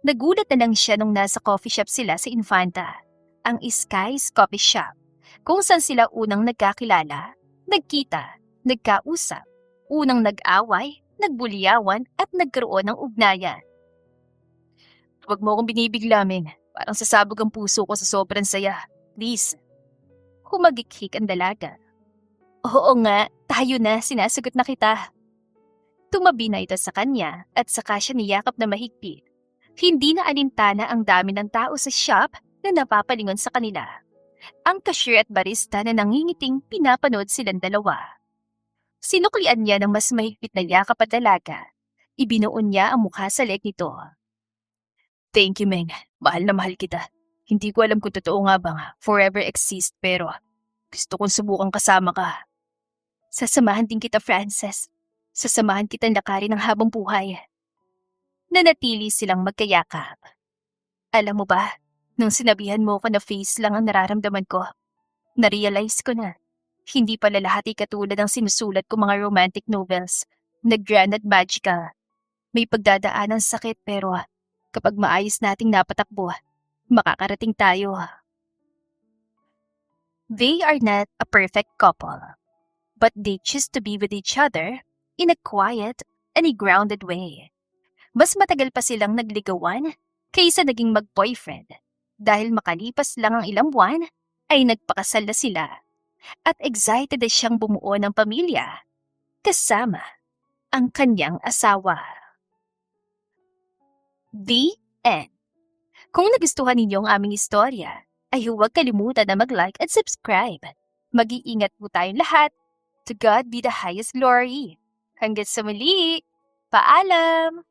Nagulat na lang siya nung nasa coffee shop sila sa Infanta, ang Sky's Coffee Shop, kung saan sila unang nagkakilala, nagkita, nagkausap, unang nag-away, nagbuliyawan at nagkaroon ng ugnayan. Huwag mo akong binibigla, Ming. Parang sasabog ang puso ko sa sobrang saya. Please. Humagikhik ang dalaga. Oo nga, tayo na, sinasagot na kita. Tumabi na ito sa kanya at saka siya niyakap na mahigpit. Hindi na alintana ang dami ng tao sa shop na napapalingon sa kanila. Ang cashier at barista na nangingiting pinapanood silang dalawa. Sinuklian niya ng mas mahigpit na yakap at dalaga. Ibinuon niya ang mukha sa leg nito. Thank you, Ming. Mahal na mahal kita. Hindi ko alam kung totoo nga bang forever exist pero gusto kong subukang kasama ka. Sasamahan din kita, Frances. Sasamahan kitang lakarin ng habang buhay. Nanatili silang magkayakap. Alam mo ba, nung sinabihan mo ko na face lang ang nararamdaman ko, narealize ko na, hindi pala lahat ay katulad ng sinusulat ko mga romantic novels, na grand at magical. May pagdadaan ng sakit pero kapag maayos nating napatakbo, makakarating tayo. They are not a perfect couple, but they choose to be with each other in a quiet and a grounded way. Mas matagal pa silang nagligawan kaysa naging mag-boyfriend dahil makalipas lang ang ilang buwan ay nagpakasal na sila at excited na siyang bumuo ng pamilya kasama ang kanyang asawa. The end. Kung nagustuhan ninyo ang aming istorya, ay huwag kalimutan na mag-like at subscribe. Mag-iingat po tayong lahat. To God be the highest glory. Hanggang sa muli. Paalam!